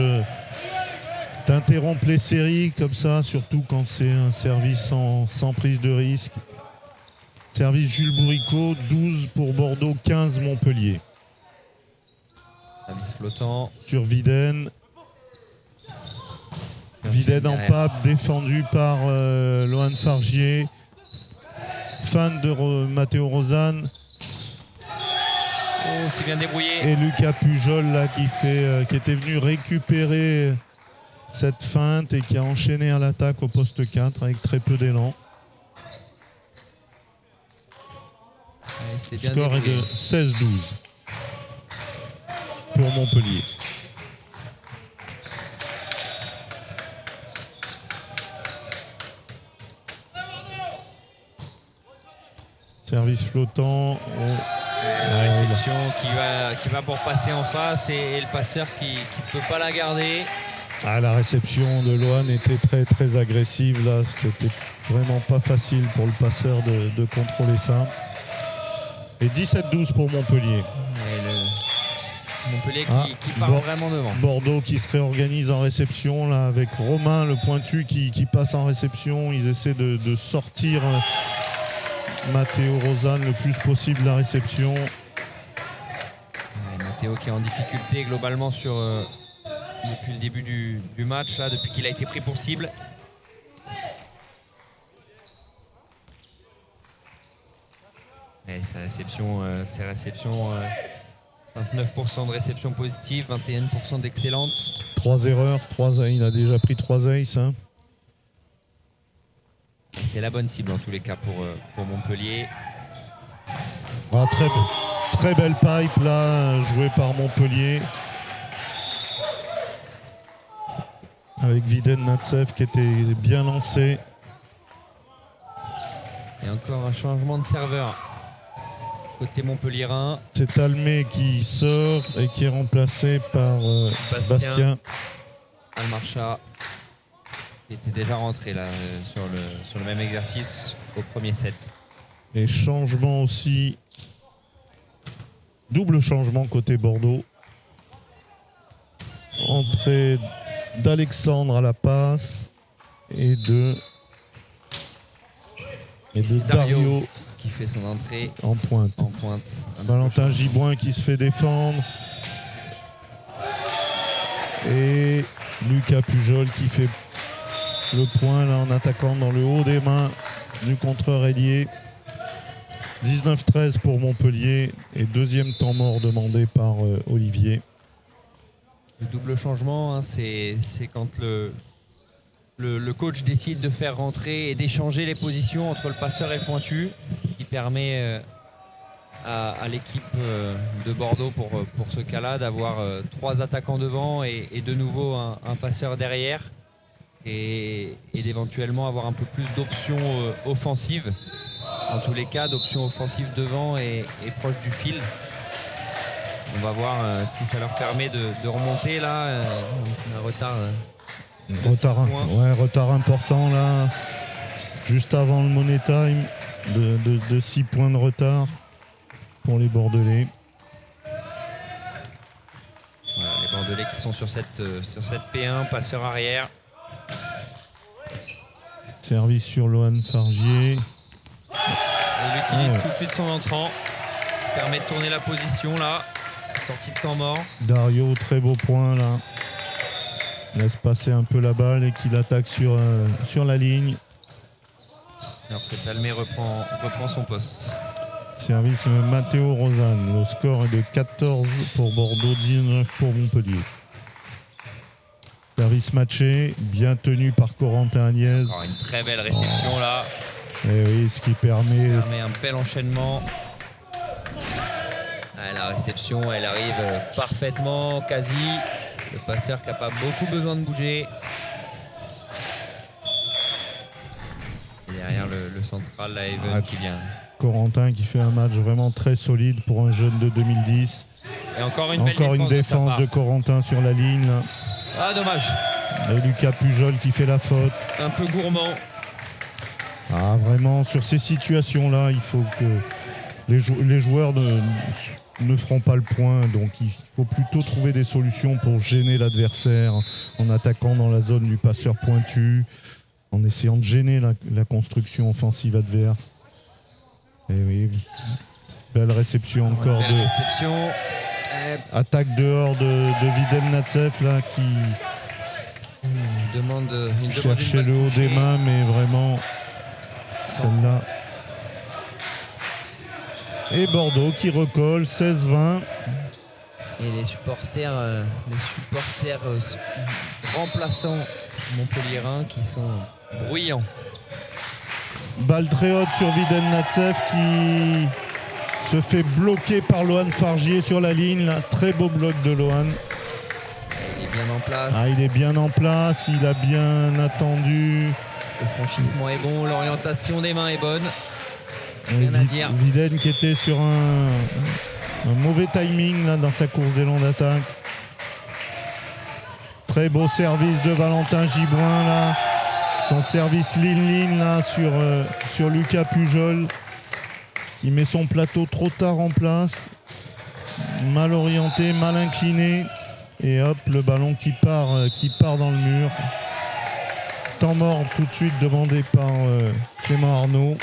T'interrompes les séries comme ça, surtout quand c'est un service sans prise de risque. Service Jules Bourricot, 12 pour Bordeaux, 15 Montpellier. Service flottant. Sur Viden. Viden en pape, défendu par Lohan Fargier. Fan de Matteo Rozan. Oh, c'est bien débrouillé. Et Lucas Pujol là, qui était venu récupérer cette feinte et qui a enchaîné à l'attaque au poste 4 avec très peu d'élan. Le score est de 16-12 pour Montpellier. Service flottant. La réception qui va pour passer en face et le passeur qui ne peut pas la garder. La réception de Lohan était très très agressive là. C'était vraiment pas facile pour le passeur de contrôler ça. Et 17-12 pour Montpellier. Montpellier qui part vraiment devant. Bordeaux qui se réorganise en réception là, avec Romain le pointu qui passe en réception. Ils essaient de sortir Matteo Rozan le plus possible de la réception. Matteo qui est en difficulté globalement depuis le début du match, là, depuis qu'il a été pris pour cible. Et ses réceptions, 29% de réception positive, 21% d'excellence. 3 erreurs, il a déjà pris 3 aces. Hein. C'est la bonne cible en tous les cas pour Montpellier. Très belle pipe là, jouée par Montpellier. Avec Viden Natsev qui était bien lancé. Et encore un changement de serveur côté montpellierin. C'est Talmé qui sort et qui est remplacé par Bastien Almarcha qui était déjà rentré là sur le même exercice au premier set. Et changement aussi, double changement côté Bordeaux. Entrée d'Alexandre à la passe et de Dario qui fait son entrée en pointe. Valentin Giboin qui se fait défendre. Et Lucas Pujol qui fait le point là en attaquant dans le haut des mains du contreur ailier. 19-13 pour Montpellier et deuxième temps mort demandé par Olivier. Le double changement, hein, c'est quand le coach décide de faire rentrer et d'échanger les positions entre le passeur et le pointu, qui permet à l'équipe de Bordeaux pour ce cas-là d'avoir 3 attaquants devant et de nouveau un passeur derrière et d'éventuellement avoir un peu plus d'options offensives. En tous les cas, d'options offensives devant et proche du fil. On va voir si ça leur permet de remonter là. Un retard. Retard important là. Juste avant le money time de 6 points de retard pour les Bordelais. Voilà, les Bordelais qui sont sur cette P1, passeur arrière. Service sur Lohan Fargier. Il utilise tout de suite son entrant. Permet de tourner la position là. Sortie de temps mort. Dario, très beau point là. Laisse passer un peu la balle et qu'il attaque sur la ligne. Alors que Talmé reprend son poste. Service Matteo Rozan. Le score est de 14 pour Bordeaux, 19 pour Montpellier. Service matché, bien tenu par Corentin Agnès. Encore une très belle réception là. Et oui, ce qui permet un bel enchaînement. La réception, elle arrive parfaitement, quasi. Le passeur qui n'a pas beaucoup besoin de bouger. Et derrière le central, la Even qui vient. Corentin qui fait un match vraiment très solide pour un jeune de 2010. Et encore une défense de Corentin sur la ligne. Là. Ah, dommage. Et Lucas Pujol qui fait la faute. Un peu gourmand. Vraiment, sur ces situations-là, il faut que les joueurs ne feront pas le point. Donc il faut plutôt trouver des solutions pour gêner l'adversaire en attaquant dans la zone du passeur pointu, en essayant de gêner la construction offensive adverse. Et oui, belle réception encore belle réception. Attaque dehors de Viden Natsev là qui cherchait le haut des mains, mais vraiment celle-là. Et Bordeaux qui recolle 16-20. Et les supporters remplaçants montpelliérains qui sont bruyants. Balle très haute sur Viden Natsev qui se fait bloquer par Lohan Fargier sur la ligne. Là. Très beau bloc de Lohan. Il est bien en place. Il est bien en place, il a bien attendu. Le franchissement est bon, l'orientation des mains est bonne. Rien à dire. Viden qui était sur un mauvais timing là, dans sa course d'élan d'attaque. Très beau service de Valentin Gibouin là. Son service ligne là sur Lucas Pujol qui met son plateau trop tard en place. Mal orienté, mal incliné. Et hop, le ballon qui part dans le mur. Temps mort tout de suite demandé par Clément Arnaud.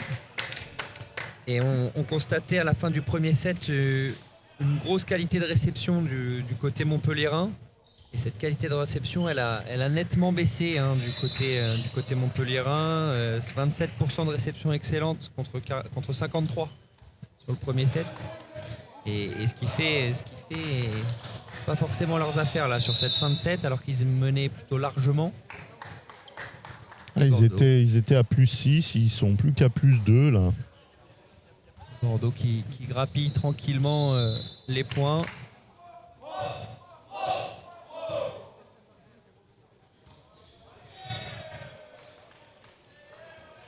Et on constatait à la fin du premier set une grosse qualité de réception du côté montpelliérain. Et cette qualité de réception, elle a nettement baissé du côté montpelliérain. 27% de réception excellente contre 53 sur le premier set. Et ce qui fait pas forcément leurs affaires là sur cette fin de set, alors qu'ils menaient plutôt largement. Ils étaient à plus 6, ils sont plus qu'à plus 2 là. Bordeaux qui grappille tranquillement les points.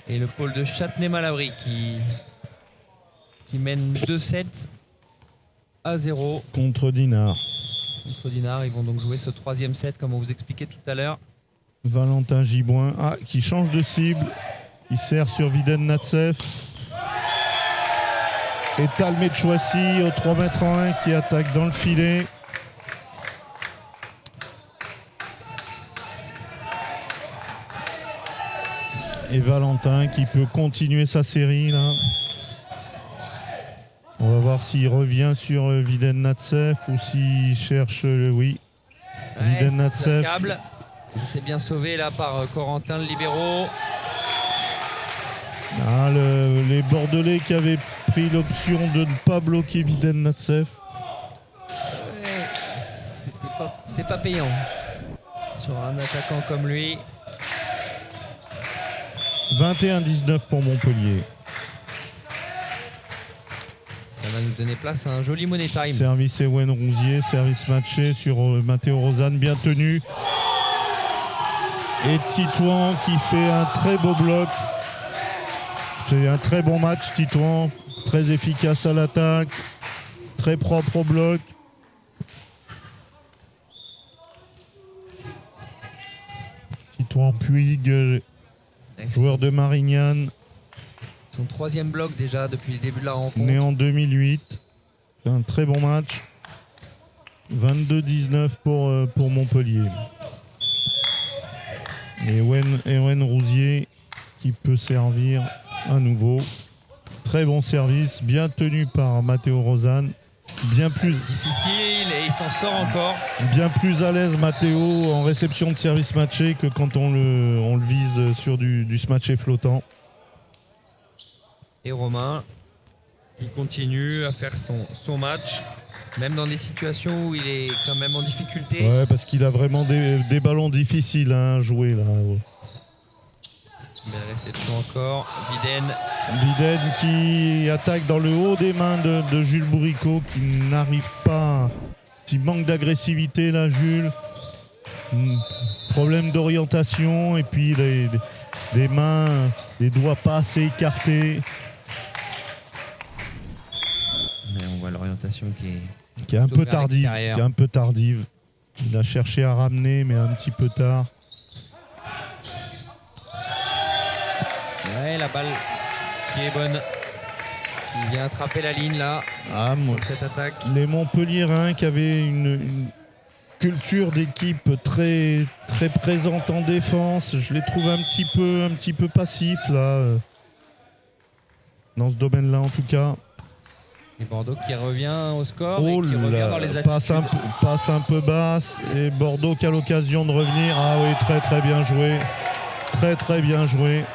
Et le pôle de Châtenay-Malabry qui mène 2-7 à 0. Contre Dinard. Ils vont donc jouer ce troisième set comme on vous expliquait tout à l'heure. Valentin Gibouin qui change de cible. Il sert sur Viden Natsev. Et Tal Mechouassi au 3m1 qui attaque dans le filet. Et Valentin qui peut continuer sa série là. On va voir s'il revient sur Viden Natsev ou s'il cherche Viden Natsev. C'est bien sauvé là par Corentin le libéro. Les Bordelais qui avaient pris l'option de ne pas bloquer Viden Natsev. C'est pas payant sur un attaquant comme lui. 21-19 pour Montpellier. Ça va nous donner place à un joli money time. Service Ewen Rousier, service matché sur Matteo Rosanne, bien tenu. Et Titouan qui fait un très beau bloc. C'est un très bon match, Titouan. Très efficace à l'attaque. Très propre au bloc. Titouan Puig, joueur de Marignane. Son troisième bloc déjà depuis le début de la rencontre. Né en 2008. Un très bon match. 22-19 pour Montpellier. Et Ewen Rousier qui peut servir à nouveau. Très bon service, bien tenu par Matteo Rosanne. Bien plus difficile et il s'en sort encore. Bien plus à l'aise Matteo en réception de service matché que quand on le vise sur du smatché flottant. Et Romain qui continue à faire son match, même dans des situations où il est quand même en difficulté. Ouais, parce qu'il a vraiment des ballons difficiles à jouer là. Belle réception encore. Viden qui attaque dans le haut des mains de Jules Bourricot qui n'arrive pas. Petit manque d'agressivité là, Jules. Problème d'orientation et puis des mains, les doigts pas assez écartés. Mais on voit l'orientation qui est un peu tardive. Il a cherché à ramener mais un petit peu tard. Ouais, la balle qui est bonne. Il vient attraper la ligne là sur cette attaque. Les Montpelliérains qui avaient une culture d'équipe très, très présente en défense, je les trouve un petit peu passifs là, dans ce domaine-là en tout cas. Et Bordeaux qui revient au score Oh et qui revient là, dans les attitudes. passe un peu basse et Bordeaux qui a l'occasion de revenir. Ah oui, très très bien joué. Très très bien joué.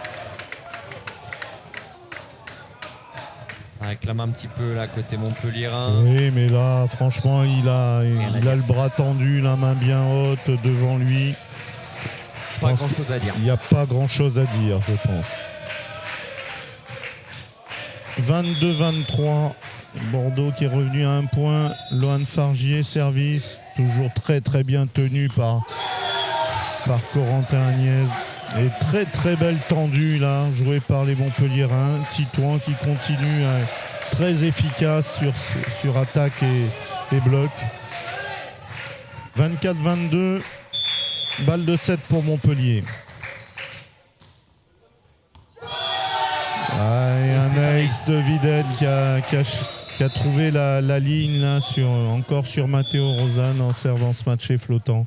Ça réclame un petit peu là côté Montpelliérain. Oui, mais là, franchement, il a le bras tendu, la main bien haute devant lui. Pas grand chose à dire. Il n'y a pas grand chose à dire, je pense. 22-23. Bordeaux qui est revenu à un point. Lohan Fargier, service. Toujours très très bien tenu par Corentin Agnès. Et très très belle tendue là, jouée par les Montpelliérains. Titouan qui continue à être très efficace sur attaque et bloc. 24-22. Balle de 7 pour Montpellier. Et un ace de Viden qui a trouvé la ligne là, encore sur Matteo Rozan en servant ce matché flottant.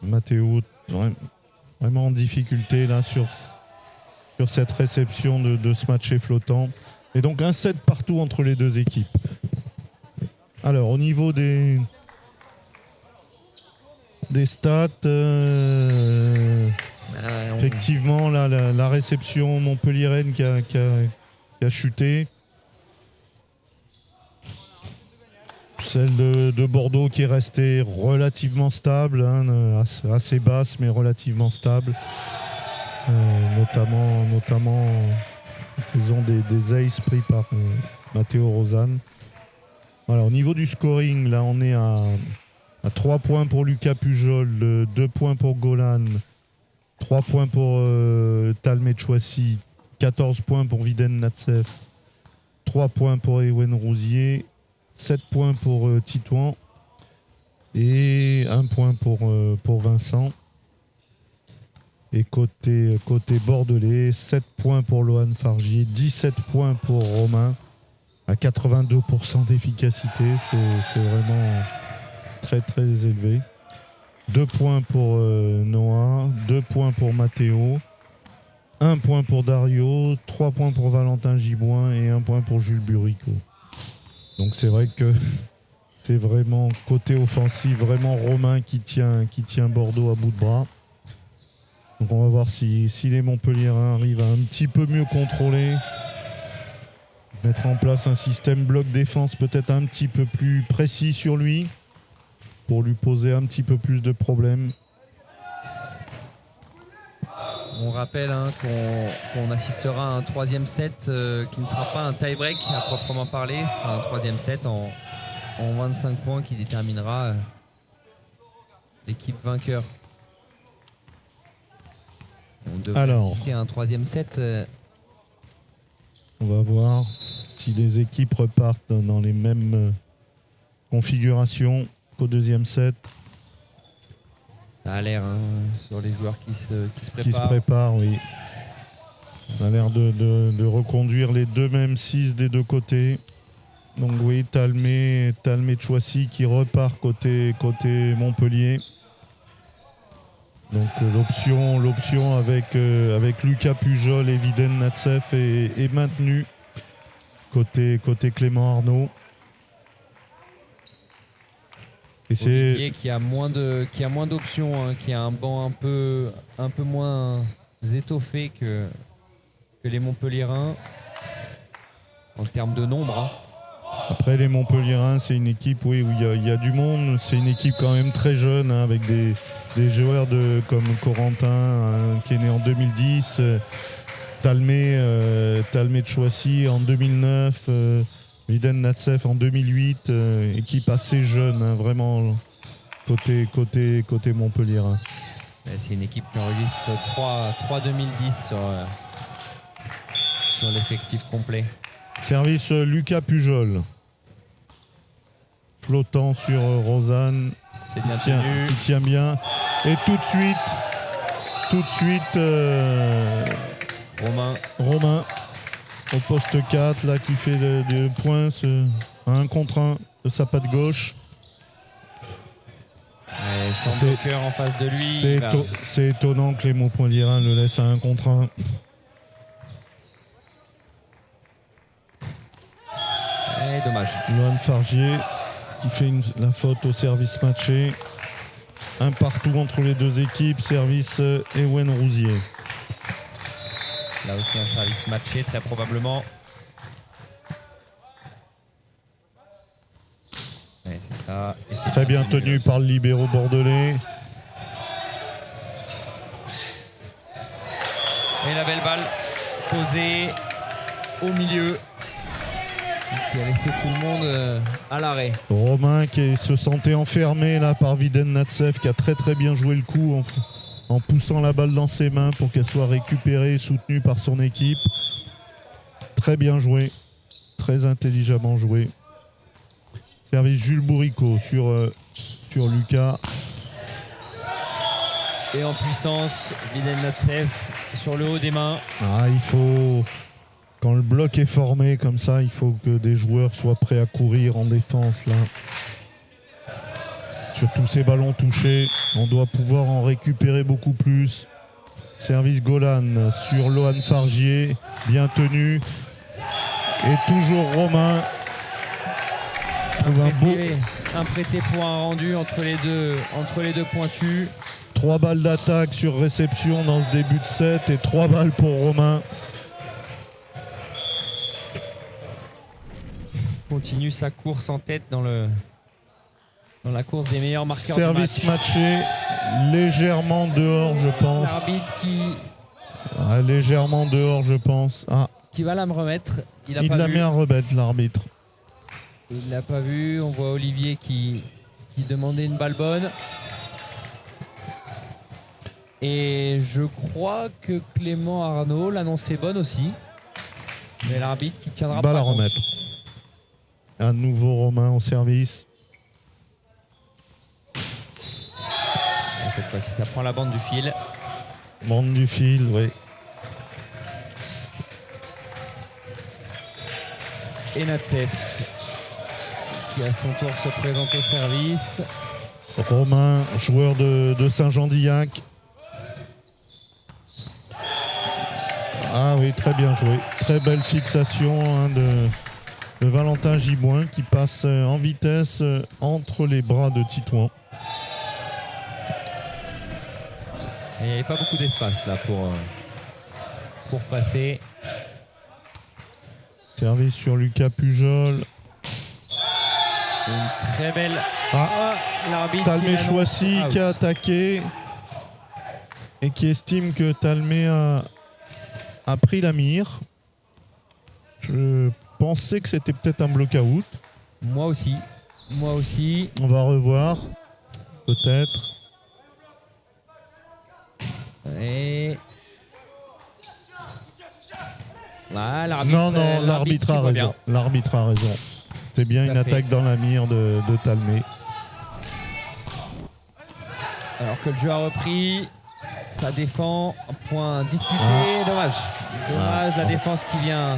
Matteo vraiment en difficulté là sur cette réception de ce matché flottant. Et donc un 7 partout entre les deux équipes. Alors au niveau des stats, effectivement là, la réception montpelliéraine qui a chuté. Celle de Bordeaux qui est restée relativement stable, hein, assez basse mais relativement stable. Notamment ils ont des aces pris par Matteo Rozan. Voilà, au niveau du scoring, là on est à 3 points pour Lucas Pujol, 2 points pour Golan, 3 points pour Talmé Chouassi, 14 points pour Viden Natsef, 3 points pour Ewen Rousier, 7 points pour Titouan et 1 point pour Vincent. Et côté bordelais, 7 points pour Lohan Fargier, 17 points pour Romain, à 82% d'efficacité, c'est vraiment très très élevé. 2 points pour Noah, 2 points pour Mathéo, 1 point pour Dario, 3 points pour Valentin Giboin et 1 point pour Jules Burico. Donc c'est vrai que c'est vraiment côté offensif, vraiment Romain qui tient Bordeaux à bout de bras. Donc on va voir si les Montpelliérains arrivent à un petit peu mieux contrôler, mettre en place un système bloc défense peut-être un petit peu plus précis sur lui pour lui poser un petit peu plus de problèmes. On rappelle qu'on assistera à un 3e set qui ne sera pas un tie-break à proprement parler, ce sera un 3e set en 25 points qui déterminera l'équipe vainqueur. On devrait assister à un 3e set. On va voir si les équipes repartent dans les mêmes configurations qu'au 2e set. Ça a l'air sur les joueurs qui se préparent. Qui se préparent, oui. Ça a l'air de reconduire les deux mêmes 6 des deux côtés. Donc oui, Talmé Chouassi qui repart côté Montpellier. Donc l'option avec Lucas Pujol et Viden Natsef est maintenue côté Clément Arnaud. Et Olivier qui a moins d'options, qui a un banc un peu moins étoffé que les Montpelliérains en termes de nombre. Après les Montpelliérains, c'est une équipe où il y a du monde. C'est une équipe quand même très jeune avec des joueurs comme Corentin qui est né en 2010, Talmé Chouassi en 2009, Viden Natsef en 2008. Équipe assez jeune, vraiment côté Montpelliérain. C'est une équipe qui enregistre 3 2010 sur l'effectif complet. Service Lucas Pujol. Flottant sur Rozan. C'est bien tenu. Qui tient bien. Et tout de suite Romain. au poste 4 là qui fait des points à 1 contre 1 de sa patte gauche. Et sans bloqueur en face de lui. C'est étonnant que les Montpelliérains le laissent à 1 contre 1. Et dommage. Lohan Fargier qui fait la faute au service matché. Un partout entre les deux équipes. Service Ewen Rousier. Là aussi un service matché très probablement. Ouais, c'est ça. Et c'est très bien tenu par le libéro bordelais. Et la belle balle posée au milieu. Qui a laissé tout le monde à l'arrêt. Romain qui se sentait enfermé là par Viden Natsev qui a très bien joué le coup en poussant la balle dans ses mains pour qu'elle soit récupérée et soutenue par son équipe. Très bien joué, très intelligemment joué. Service Jules Bourricot sur Lucas. Et en puissance, Viden Natsev sur le haut des mains. Ah, il faut... Quand le bloc est formé comme ça, il faut que des joueurs soient prêts à courir en défense là. Sur tous ces ballons touchés, on doit pouvoir en récupérer beaucoup plus. Service Golan sur Lohan Fargier, bien tenu. Et toujours Romain. Un prêté pour un rendu entre les deux pointus. 3 balles d'attaque sur réception dans ce début de set et 3 balles pour Romain. Continue sa course en tête dans la course des meilleurs marqueurs Service du match. matché, légèrement dehors je pense. L'arbitre qui... légèrement dehors je pense. Qui va la me remettre. Il l'a mis à remettre l'arbitre. Il l'a pas vu. On voit Olivier qui demandait une balle bonne. Et je crois que Clément Arnaud l'annonçait bonne aussi. Mais l'arbitre qui tiendra pas la compte. remettre. Un nouveau Romain au service. Et cette fois-ci, ça prend la bande du fil. Bande du fil, oui. Et Natsev qui à son tour se présente au service. Romain, joueur de Saint-Jean-d'Illac. Ah oui, très bien joué. Très belle fixation de Valentin Giboin qui passe en vitesse entre les bras de Titouan. Il n'y avait pas beaucoup d'espace là pour passer. Service sur Lucas Pujol. Une très belle... l'arbitre Talmé Chouassi qui a attaqué et qui estime que Talmé a pris la mire. Je pensais que c'était peut-être un block-out. Moi aussi. On va revoir. Peut-être. Et... Là, l'arbitre... Non, l'arbitre a raison. L'arbitre a raison. C'était bien une attaque dans la mire de Talmé. Alors que le jeu a repris, ça défend, un point disputé, dommage. La défense qui vient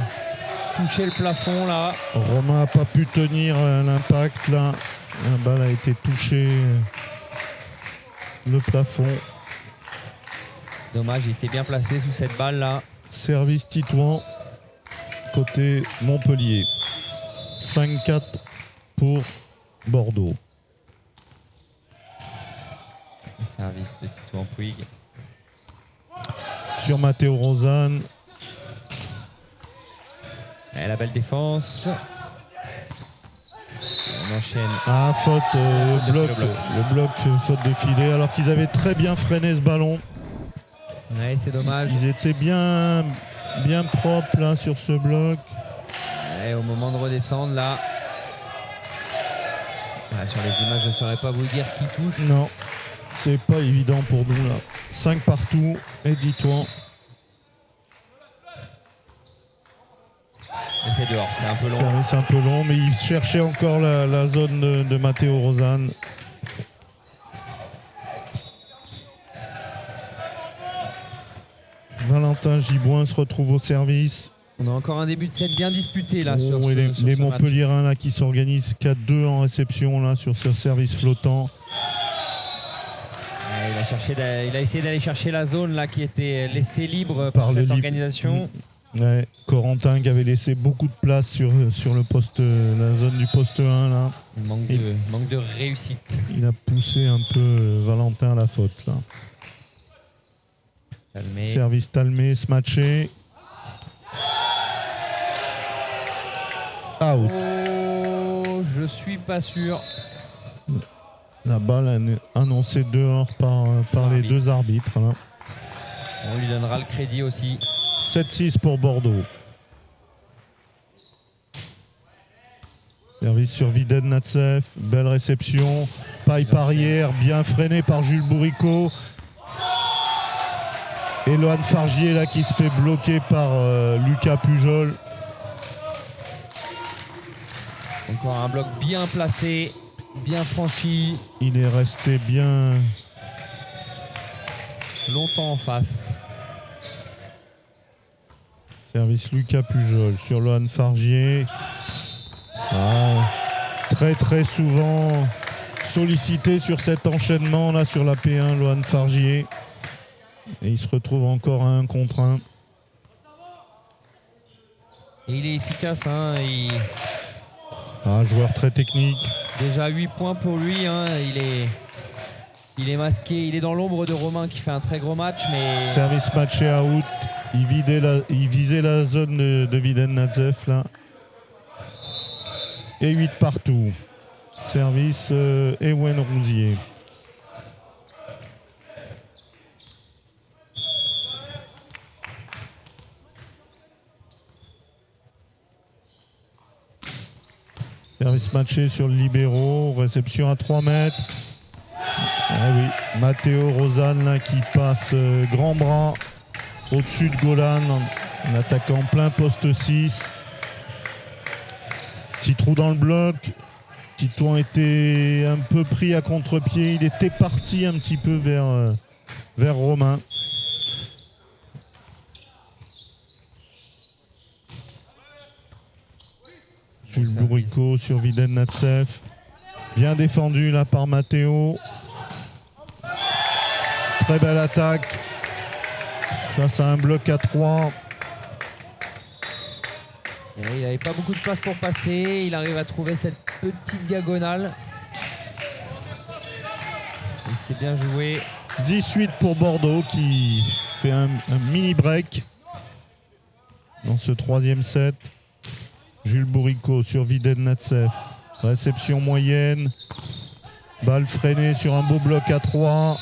toucher le plafond là. Romain n'a pas pu tenir l'impact là. La balle a été touchée le plafond. Dommage, il était bien placé sous cette balle là. Service Titouan côté Montpellier. 5-4 pour Bordeaux. Service de Titouan Puig. Sur Matteo Rosanne. Et la belle défense. On enchaîne. Faute, le bloc, faute de filet. Alors qu'ils avaient très bien freiné ce ballon. Ouais, c'est dommage. Ils étaient bien propres là sur ce bloc. Et au moment de redescendre là. Sur les images, je ne saurais pas vous dire qui touche. Non, c'est pas évident pour nous là. 5 partout et Titouan. Et c'est dehors, c'est un peu long. C'est un peu long, mais il cherchait encore la zone de Matteo Rosanne. Valentin Giboin se retrouve au service. On a encore un début de set bien disputé là sur les ce Montpelliérains là qui s'organisent 4-2 en réception là sur ce service flottant. Il a essayé d'aller chercher la zone là qui était laissée libre par cette organisation. Ouais, Corentin qui avait laissé beaucoup de place sur le poste, la zone du poste 1 là. Manque de réussite. Il a poussé un peu Valentin à la faute là. Talmé. Service Talmé, smatché. Out. Oh, je suis pas sûr. La balle est annoncée dehors par les deux arbitres là. On lui donnera le crédit aussi. 7-6 pour Bordeaux. Service sur Viden Natsev. Belle réception. Paille arrière, bien freiné par Jules Bourrico. Et Lohan Fargier là qui se fait bloquer par Lucas Pujol. Encore un bloc bien placé, bien franchi. Il est resté bien longtemps en face. Service Lucas Pujol sur Lohan Fargier. Très souvent sollicité sur cet enchaînement là sur la P1 Lohan Fargier. Et il se retrouve encore à 1 contre 1. Et il est efficace, hein. Un joueur très technique. Déjà 8 points pour lui, hein. Il est masqué, il est dans l'ombre de Romain qui fait un très gros match. Mais... Service matché à out. Il visait la zone de Viden Natsev là. Et 8 partout. Service Ewen Rousier. Service matché sur le libéro. Réception à 3 mètres. Ah oui, Matteo Rosanne là, qui passe grand bras au-dessus de Golan en attaquant plein poste 6. Petit trou dans le bloc. Titouan était un peu pris à contre-pied. Il était parti un petit peu vers Romain. Jules Bourrico sur Viden Natsev. Bien défendu là par Matteo. Très belle attaque. Face à un bloc à 3. Il n'avait pas beaucoup de place pour passer. Il arrive à trouver cette petite diagonale. C'est bien joué. 18 pour Bordeaux qui fait un mini break dans ce 3e set. Jules Bourrico sur Viden Natsev. Réception moyenne. Balle freinée sur un beau bloc à 3.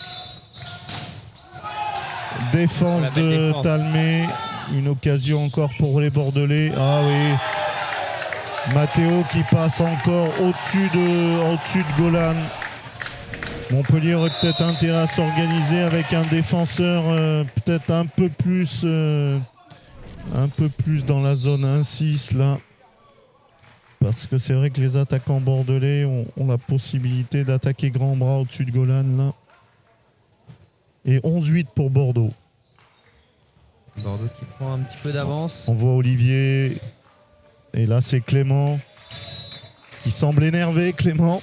Défense de Talmé. Une occasion encore pour les Bordelais. Ah oui. Matteo qui passe encore au-dessus de Golan. Montpellier aurait peut-être intérêt à s'organiser avec un défenseur peut-être un peu plus dans la zone 1-6 là. Parce que c'est vrai que les attaquants bordelais ont la possibilité d'attaquer grand bras au-dessus de Golan là. Et 11-8 pour Bordeaux. Bordeaux qui prend un petit peu d'avance. On voit Olivier. Et là c'est Clément qui semble énervé, Clément,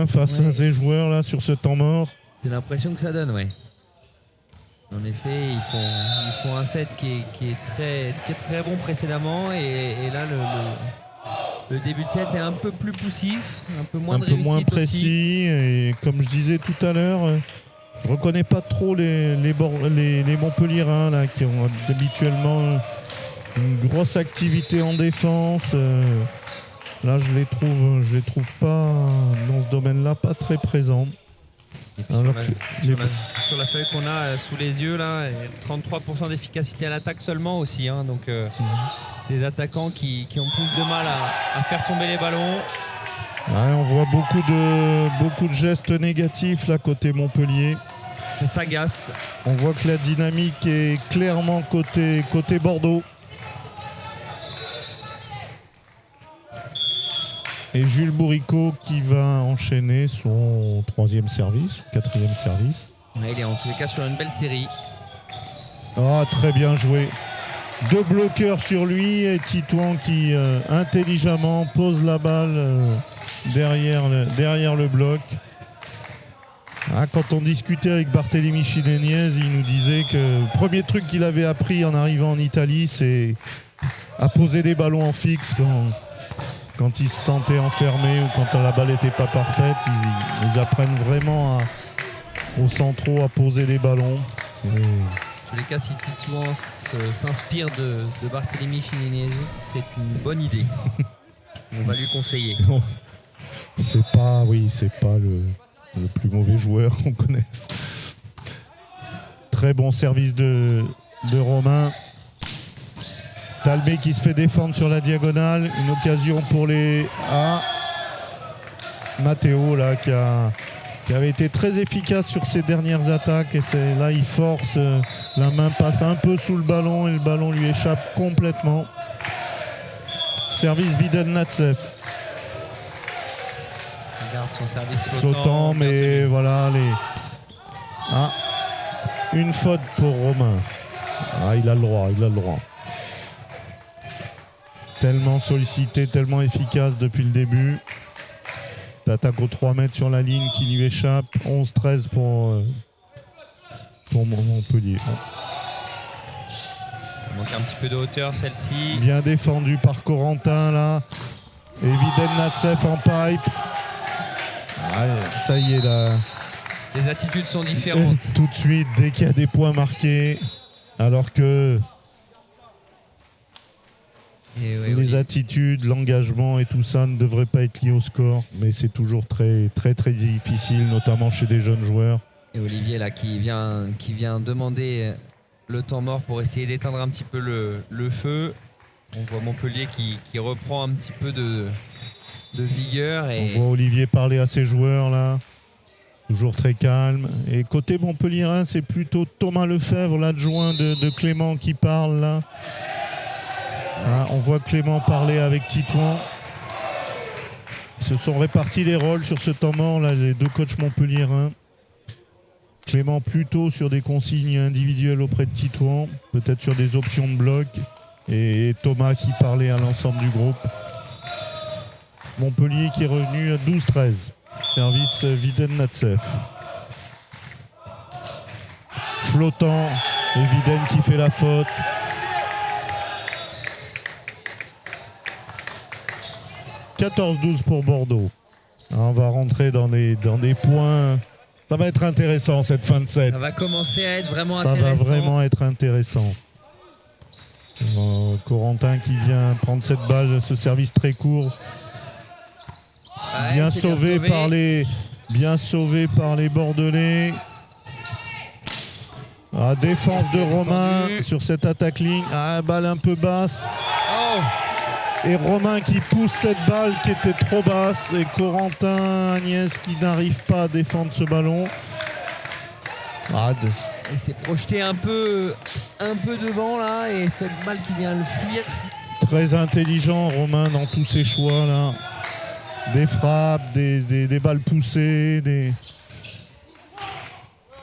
face à ces joueurs là sur ce temps mort. C'est l'impression que ça donne, ouais. En effet, ils font un set qui est très bon précédemment et là le début de set est un peu plus poussif, un peu moins de réussite, moins précis aussi. Et comme je disais tout à l'heure, je reconnais pas trop les Montpelliérains là qui ont habituellement une grosse activité en défense. Là, je les trouve pas dans ce domaine-là, pas très présents. Sur la feuille qu'on a sous les yeux là, 33% d'efficacité à l'attaque seulement aussi, hein, donc des attaquants qui ont plus de mal à faire tomber les ballons. Ouais, on voit beaucoup de gestes négatifs là côté Montpellier. Ça s'agace. On voit que la dynamique est clairement côté Bordeaux. Et Jules Bourrico qui va enchaîner son 3e service, 4e service. Ouais, il est en tous les cas sur une belle série. Ah, très bien joué. 2 bloqueurs sur lui et Titouan qui intelligemment pose la balle derrière le bloc. Quand on discutait avec Barthélémy Chineniez, il nous disait que le premier truc qu'il avait appris en arrivant en Italie, c'est à poser des ballons en fixe quand il se sentait enfermé ou quand la balle n'était pas parfaite. Ils apprennent vraiment aux centraux à poser des ballons. En tous les cas, si Titouan s'inspire de Barthélémy Chineniez, c'est une bonne idée. On va lui conseiller. C'est pas le plus mauvais joueur qu'on connaisse. Très bon service de Romain. Talbé qui se fait défendre sur la diagonale. Une occasion pour les Matteo là, qui avait été très efficace sur ses dernières attaques. Et là, il force. La main passe un peu sous le ballon et le ballon lui échappe complètement. Service Videl-Natsev. Regarde son service flottant. Mais voilà une faute pour Romain. Il a le droit. Tellement sollicité, tellement efficace depuis le début. L'attaque aux 3 mètres sur la ligne qui lui échappe. 11-13 pour Montpellier. Il manque un petit peu de hauteur celle-ci. Bien défendu par Corentin là. Et Videl-Natsev en pipe. Ça y est là. Les attitudes sont différentes. Tout de suite, dès qu'il y a des points marqués, alors que les attitudes, l'engagement et tout ça ne devraient pas être liés au score, mais c'est toujours très très très difficile, notamment chez des jeunes joueurs. Et Olivier là qui vient demander le temps mort pour essayer d'éteindre un petit peu le feu. On voit Montpellier qui reprend un petit peu de vigueur. On voit Olivier parler à ses joueurs là, toujours très calme. Et côté montpelliérain, c'est plutôt Thomas Lefebvre, l'adjoint de Clément, qui parle là. On voit Clément parler avec Titouan. Ils se sont répartis les rôles sur ce temps mort là, les 2 coachs montpelliérains. Clément plutôt sur des consignes individuelles auprès de Titouan, peut-être sur des options de bloc. Et Thomas qui parlait à l'ensemble du groupe. Montpellier qui est revenu à 12-13. Service Videl-Natsev. Flottant. Et Videl qui fait la faute. « 14-12 pour Bordeaux. On va rentrer dans des points. Ça va être intéressant cette fin de set. Ça va commencer à être vraiment intéressant. Ça va vraiment être intéressant. Corentin qui vient prendre cette balle, ce service très court. Bien sauvé par les Bordelais. Défense de Romain sur cette attaque ligne. Balle un peu basse. Et Romain qui pousse cette balle qui était trop basse. Et Corentin Agnès qui n'arrive pas à défendre ce ballon. Il s'est projeté un peu devant là. Et cette balle qui vient le fuir. Très intelligent Romain dans tous ses choix là. Des frappes, des balles poussées.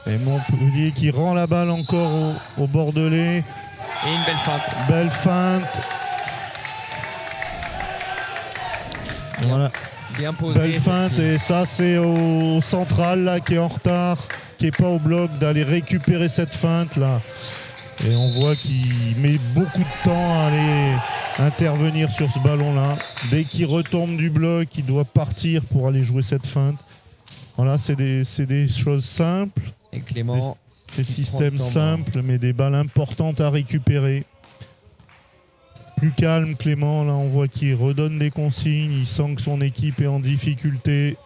Et Montpellier qui rend la balle encore au Bordelais. Et une belle feinte. Belle feinte. Voilà. Bien posé. Belle feinte. Et ça, c'est au central là, qui est en retard, qui n'est pas au bloc, d'aller récupérer cette feinte là. Et on voit qu'il met beaucoup de temps à aller intervenir sur ce ballon là. Dès qu'il retombe du bloc, il doit partir pour aller jouer cette feinte. Voilà, c'est des choses simples. Et Clément. Des systèmes simples, mais des balles importantes à récupérer. Plus calme Clément, là on voit qu'il redonne des consignes, il sent que son équipe est en difficulté.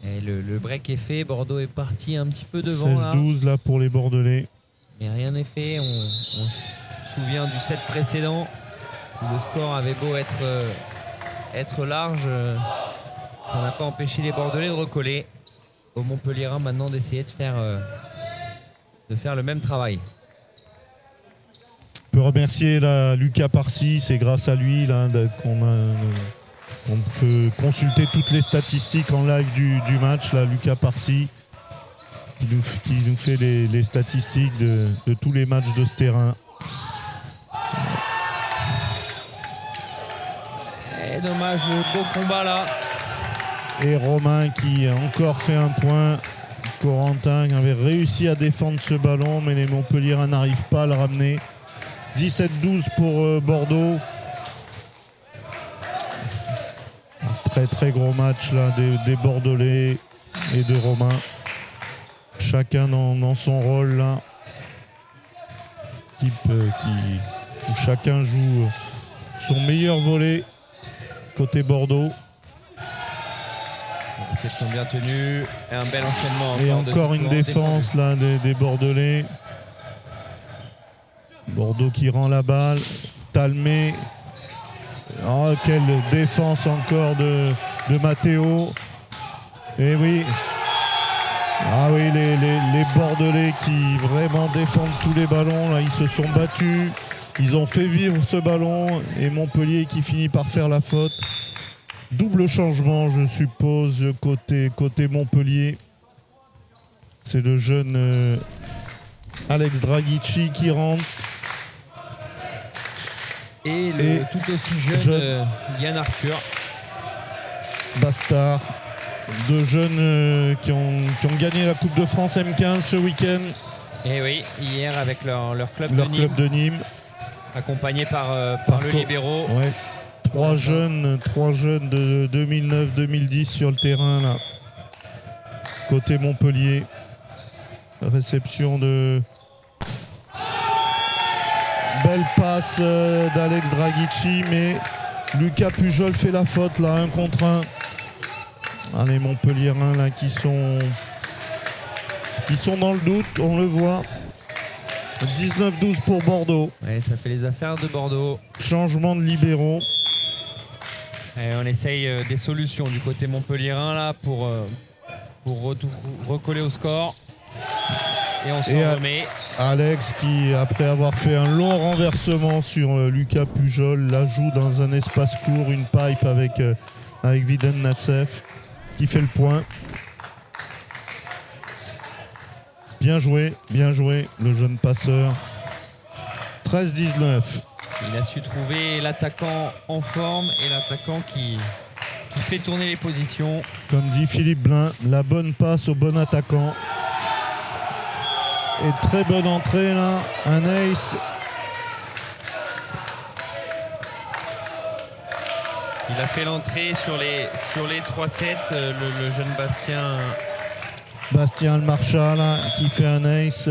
Et le break est fait, Bordeaux est parti un petit peu devant. 16-12 là pour les Bordelais. Mais rien n'est fait, on se souvient du set précédent où le score avait beau être large, ça n'a pas empêché les Bordelais de recoller. Au Montpelliérain maintenant d'essayer de faire le même travail. On peut remercier Lucas Parsi, c'est grâce à lui là, qu'on peut consulter toutes les statistiques en live du match. Là, Lucas Parsi qui nous fait les statistiques de tous les matchs de ce terrain. Et dommage, le beau combat là. Et Romain qui a encore fait un point. Corentin avait réussi à défendre ce ballon, mais les Montpelliérains n'arrivent pas à le ramener. 17-12 pour Bordeaux. Un très très gros match là des Bordelais et de Romain. Chacun dans son rôle là. Équipe où chacun joue son meilleur volley côté Bordeaux. Réception bien tenue et un bel enchaînement. Et encore une défense là des Bordelais. Bordeaux qui rend la balle. Talmé. Oh, quelle défense encore de Matteo. Et oui. Ah oui, les Bordelais qui vraiment défendent tous les ballons. Là, ils se sont battus. Ils ont fait vivre ce ballon. Et Montpellier qui finit par faire la faute. Double changement, je suppose, côté Montpellier. C'est le jeune Alex Dragici qui rentre. Et le tout aussi jeune Yann Arthur. Bastard. Deux jeunes qui ont gagné la Coupe de France M15 ce week-end. Et oui, hier avec leur club de Nîmes. Accompagné par le libéraux. Ouais. Trois jeunes de 2009-2010 sur le terrain là. Côté Montpellier. Réception de belle passe d'Alex Dragici, mais Lucas Pujol fait la faute là, 1 contre 1. Les Montpelliérains là qui sont dans le doute, on le voit. 19-12 pour Bordeaux. Ouais, ça fait les affaires de Bordeaux. Changement de libéraux. Et on essaye des solutions du côté montpelliérain là pour recoller au score. Et on s'en remet. Alex qui, après avoir fait un long renversement sur Lucas Pujol, la joue dans un espace court, une pipe avec Viden Natsev qui fait le point. Bien joué, le jeune passeur. 13-19. Il a su trouver l'attaquant en forme et l'attaquant qui fait tourner les positions. Comme dit Philippe Blin, la bonne passe au bon attaquant. Et très bonne entrée là, un ace. Il a fait l'entrée sur les 3-7, le jeune Bastien Almarcha là, qui fait un ace.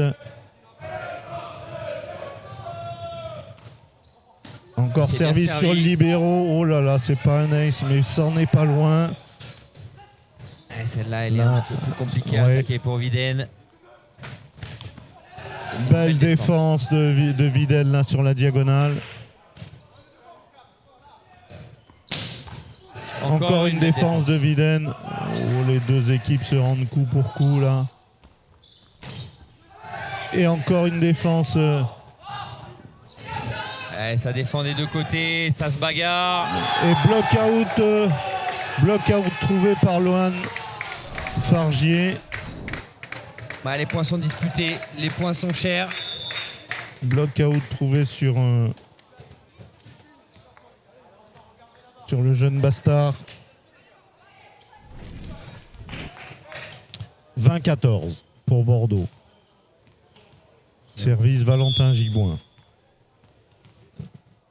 Encore service sur le libéro. Oh là là, c'est pas un ace, mais ça n'en est pas loin. Celle-là, elle est un peu plus compliquée à attaquer pour Viden. Belle défense de Viden là sur la diagonale. Encore une défense de Viden. Oh, les deux équipes se rendent coup pour coup là. Et encore une défense. Ça défend des deux côtés, ça se bagarre. Et block out trouvé par Lohan Fargier. Les points sont disputés, les points sont chers. Block out trouvé sur le jeune Bastard. 20-14 pour Bordeaux. Service Valentin Giboin.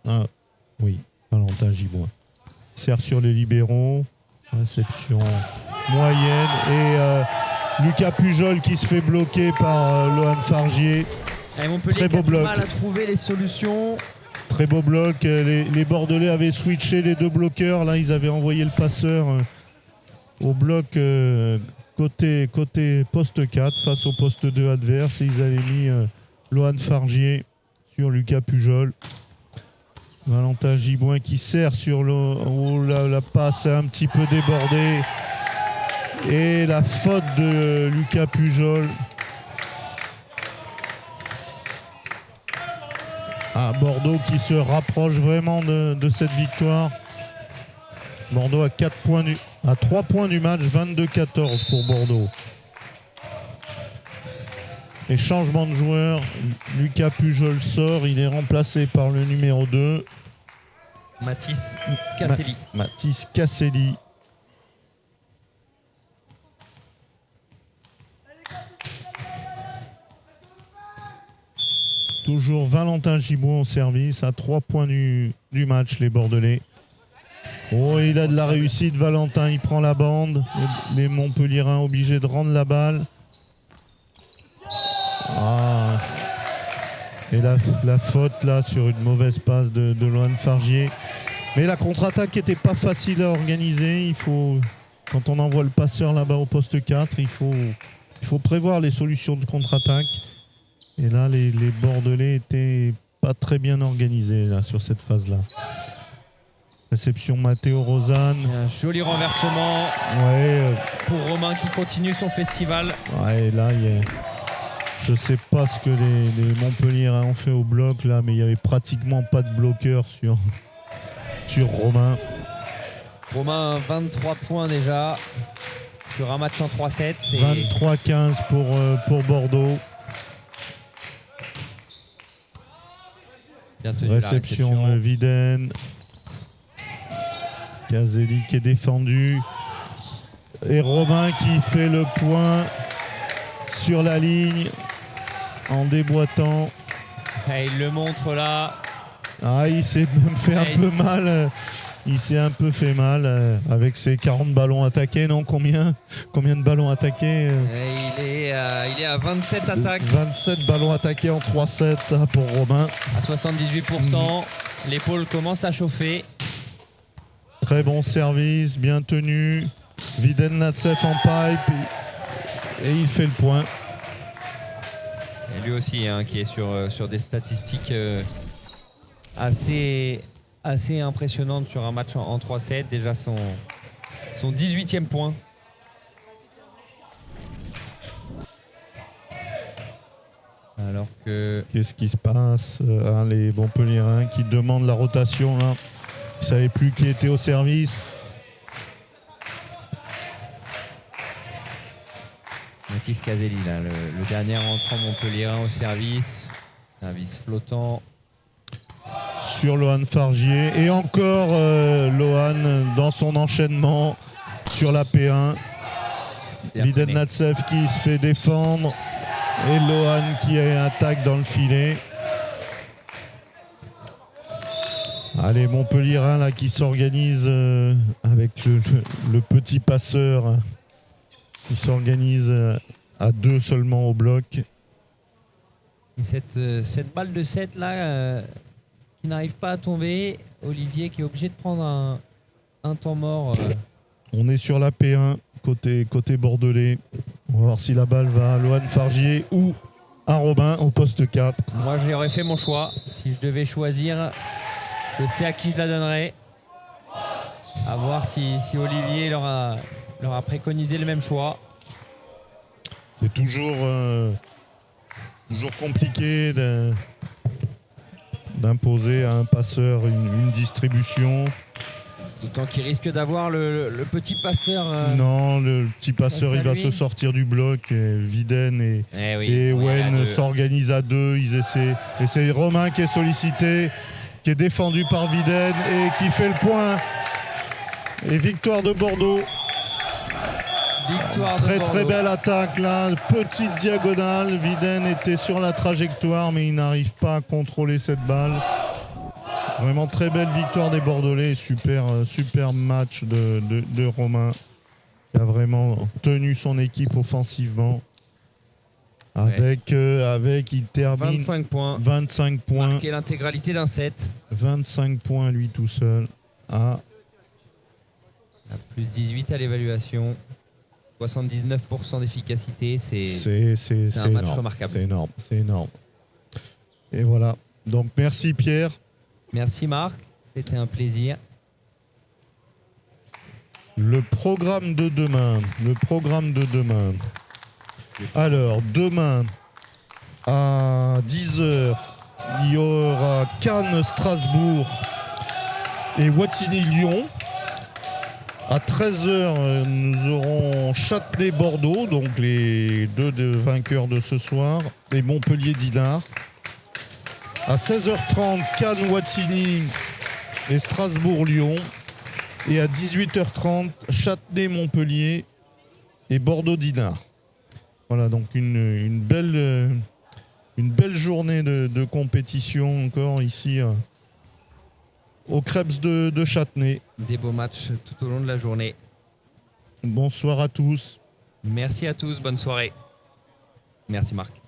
Ah oui, Valentin Giboin. Sert sur les libéraux. Réception moyenne. Et Lucas Pujol qui se fait bloquer par Lohan Fargier. Très beau bloc. Mal à trouver les solutions. Très beau bloc. Les Bordelais avaient switché les deux bloqueurs. Là, ils avaient envoyé le passeur au bloc côté poste 4 face au poste 2 adverse. Et ils avaient mis Lohan Fargier sur Lucas Pujol. Valentin Giboin qui sert sur la passe un petit peu débordée. Et la faute de Lucas Pujol. Bordeaux qui se rapproche vraiment de cette victoire. Bordeaux à 3 points du match, 22-14 pour Bordeaux. Et changement de joueur, Lucas Pujol sort, il est remplacé par le numéro 2. Mathis Casselli. Mathis Casselli. Toujours Valentin Gibaud au service, à 3 points du match, les Bordelais. Oh, il a de la réussite, Valentin, il prend la bande. Les Montpelliérains obligés de rendre la balle. Ah. Et la faute là sur une mauvaise passe de Lohan Fargier. Mais la contre-attaque n'était pas facile à organiser. Quand on envoie le passeur là-bas au poste 4, il faut prévoir les solutions de contre-attaque. Et là, les Bordelais étaient pas très bien organisés là, sur cette phase-là. Réception Matteo Rosanne. Un joli renversement pour Romain qui continue son festival. Ouais, là, je ne sais pas ce que les Montpelliérains ont fait au bloc, là, mais il n'y avait pratiquement pas de bloqueur sur Romain. Romain, 23 points déjà sur un match en 3-7. 23-15 pour Bordeaux. Bien tenu, réception Viden. Casselli qui est défendu. Et Romain qui fait le point sur la ligne en déboîtant. Et il le montre là. Ah, il s'est même fait un peu mal. Il s'est un peu fait mal avec ses 40 ballons attaqués, non? Combien de ballons attaqués? Il est à 27 attaques. 27 ballons attaqués en 3-7 pour Romain. À 78%, l'épaule commence à chauffer. Très bon service, bien tenu. Viden Natsef en pipe et il fait le point. Et lui aussi qui est sur des statistiques assez impressionnantes sur un match en 3-7. Déjà son 18e point. Alors que... Qu'est-ce qui se passe? Les Montpelliérains qui demandent la rotation là. Ils ne savaient plus qui était au service. Mathis Casselli, là, le dernier entrant Montpelliérain au service. Service flottant. Sur Lohan Fargier. Et encore Lohan dans son enchaînement sur la P1. Viden Natsef qui se fait défendre. Et Lohan qui attaque dans le filet. Allez, Montpelliérain là qui s'organise avec le petit passeur qui s'organise à 2 seulement au bloc. Et cette balle de 7 là qui n'arrive pas à tomber, Olivier qui est obligé de prendre un temps mort. On est sur la P1 côté bordelais. On va voir si la balle va à Lohan Fargier ou à Robin au poste 4. Moi j'aurais fait mon choix. Si je devais choisir, je sais à qui je la donnerais. À voir si Olivier leur a préconisé le même choix. C'est toujours compliqué d'imposer à un passeur une distribution. D'autant qu'il risque d'avoir le petit passeur. Non, le petit passeur il va se sortir du bloc. Viden et Wen s'organisent à 2. Ils essaient. Et c'est Romain qui est sollicité, qui est défendu par Viden et qui fait le point. Et victoire de Bordeaux. Très belle attaque là, petite diagonale. Viden était sur la trajectoire mais il n'arrive pas à contrôler cette balle. Vraiment très belle victoire des Bordelais. Super match de Romain qui a vraiment tenu son équipe offensivement. Il termine 25 points. Marqué l'intégralité d'un set. 25 points lui tout seul. Plus 18 à l'évaluation. 79% d'efficacité, c'est un match remarquable. C'est énorme. Et voilà. Donc merci Pierre. Merci Marc, c'était un plaisir. Le programme de demain. Alors demain à 10h, il y aura Cannes, Strasbourg et Wattignies-Lyon. À 13h, nous aurons Châtenay-Bordeaux, donc les deux vainqueurs de ce soir, et Montpellier-Dinard. À 16h30, Cannes-Wattignies et Strasbourg-Lyon. Et à 18h30, Châtenay-Montpellier et Bordeaux-Dinard. Voilà, donc une belle journée de compétition encore ici au Krebs de Châtenay. Des beaux matchs tout au long de la journée. Bonsoir à tous. Merci à tous, bonne soirée. Merci Marc.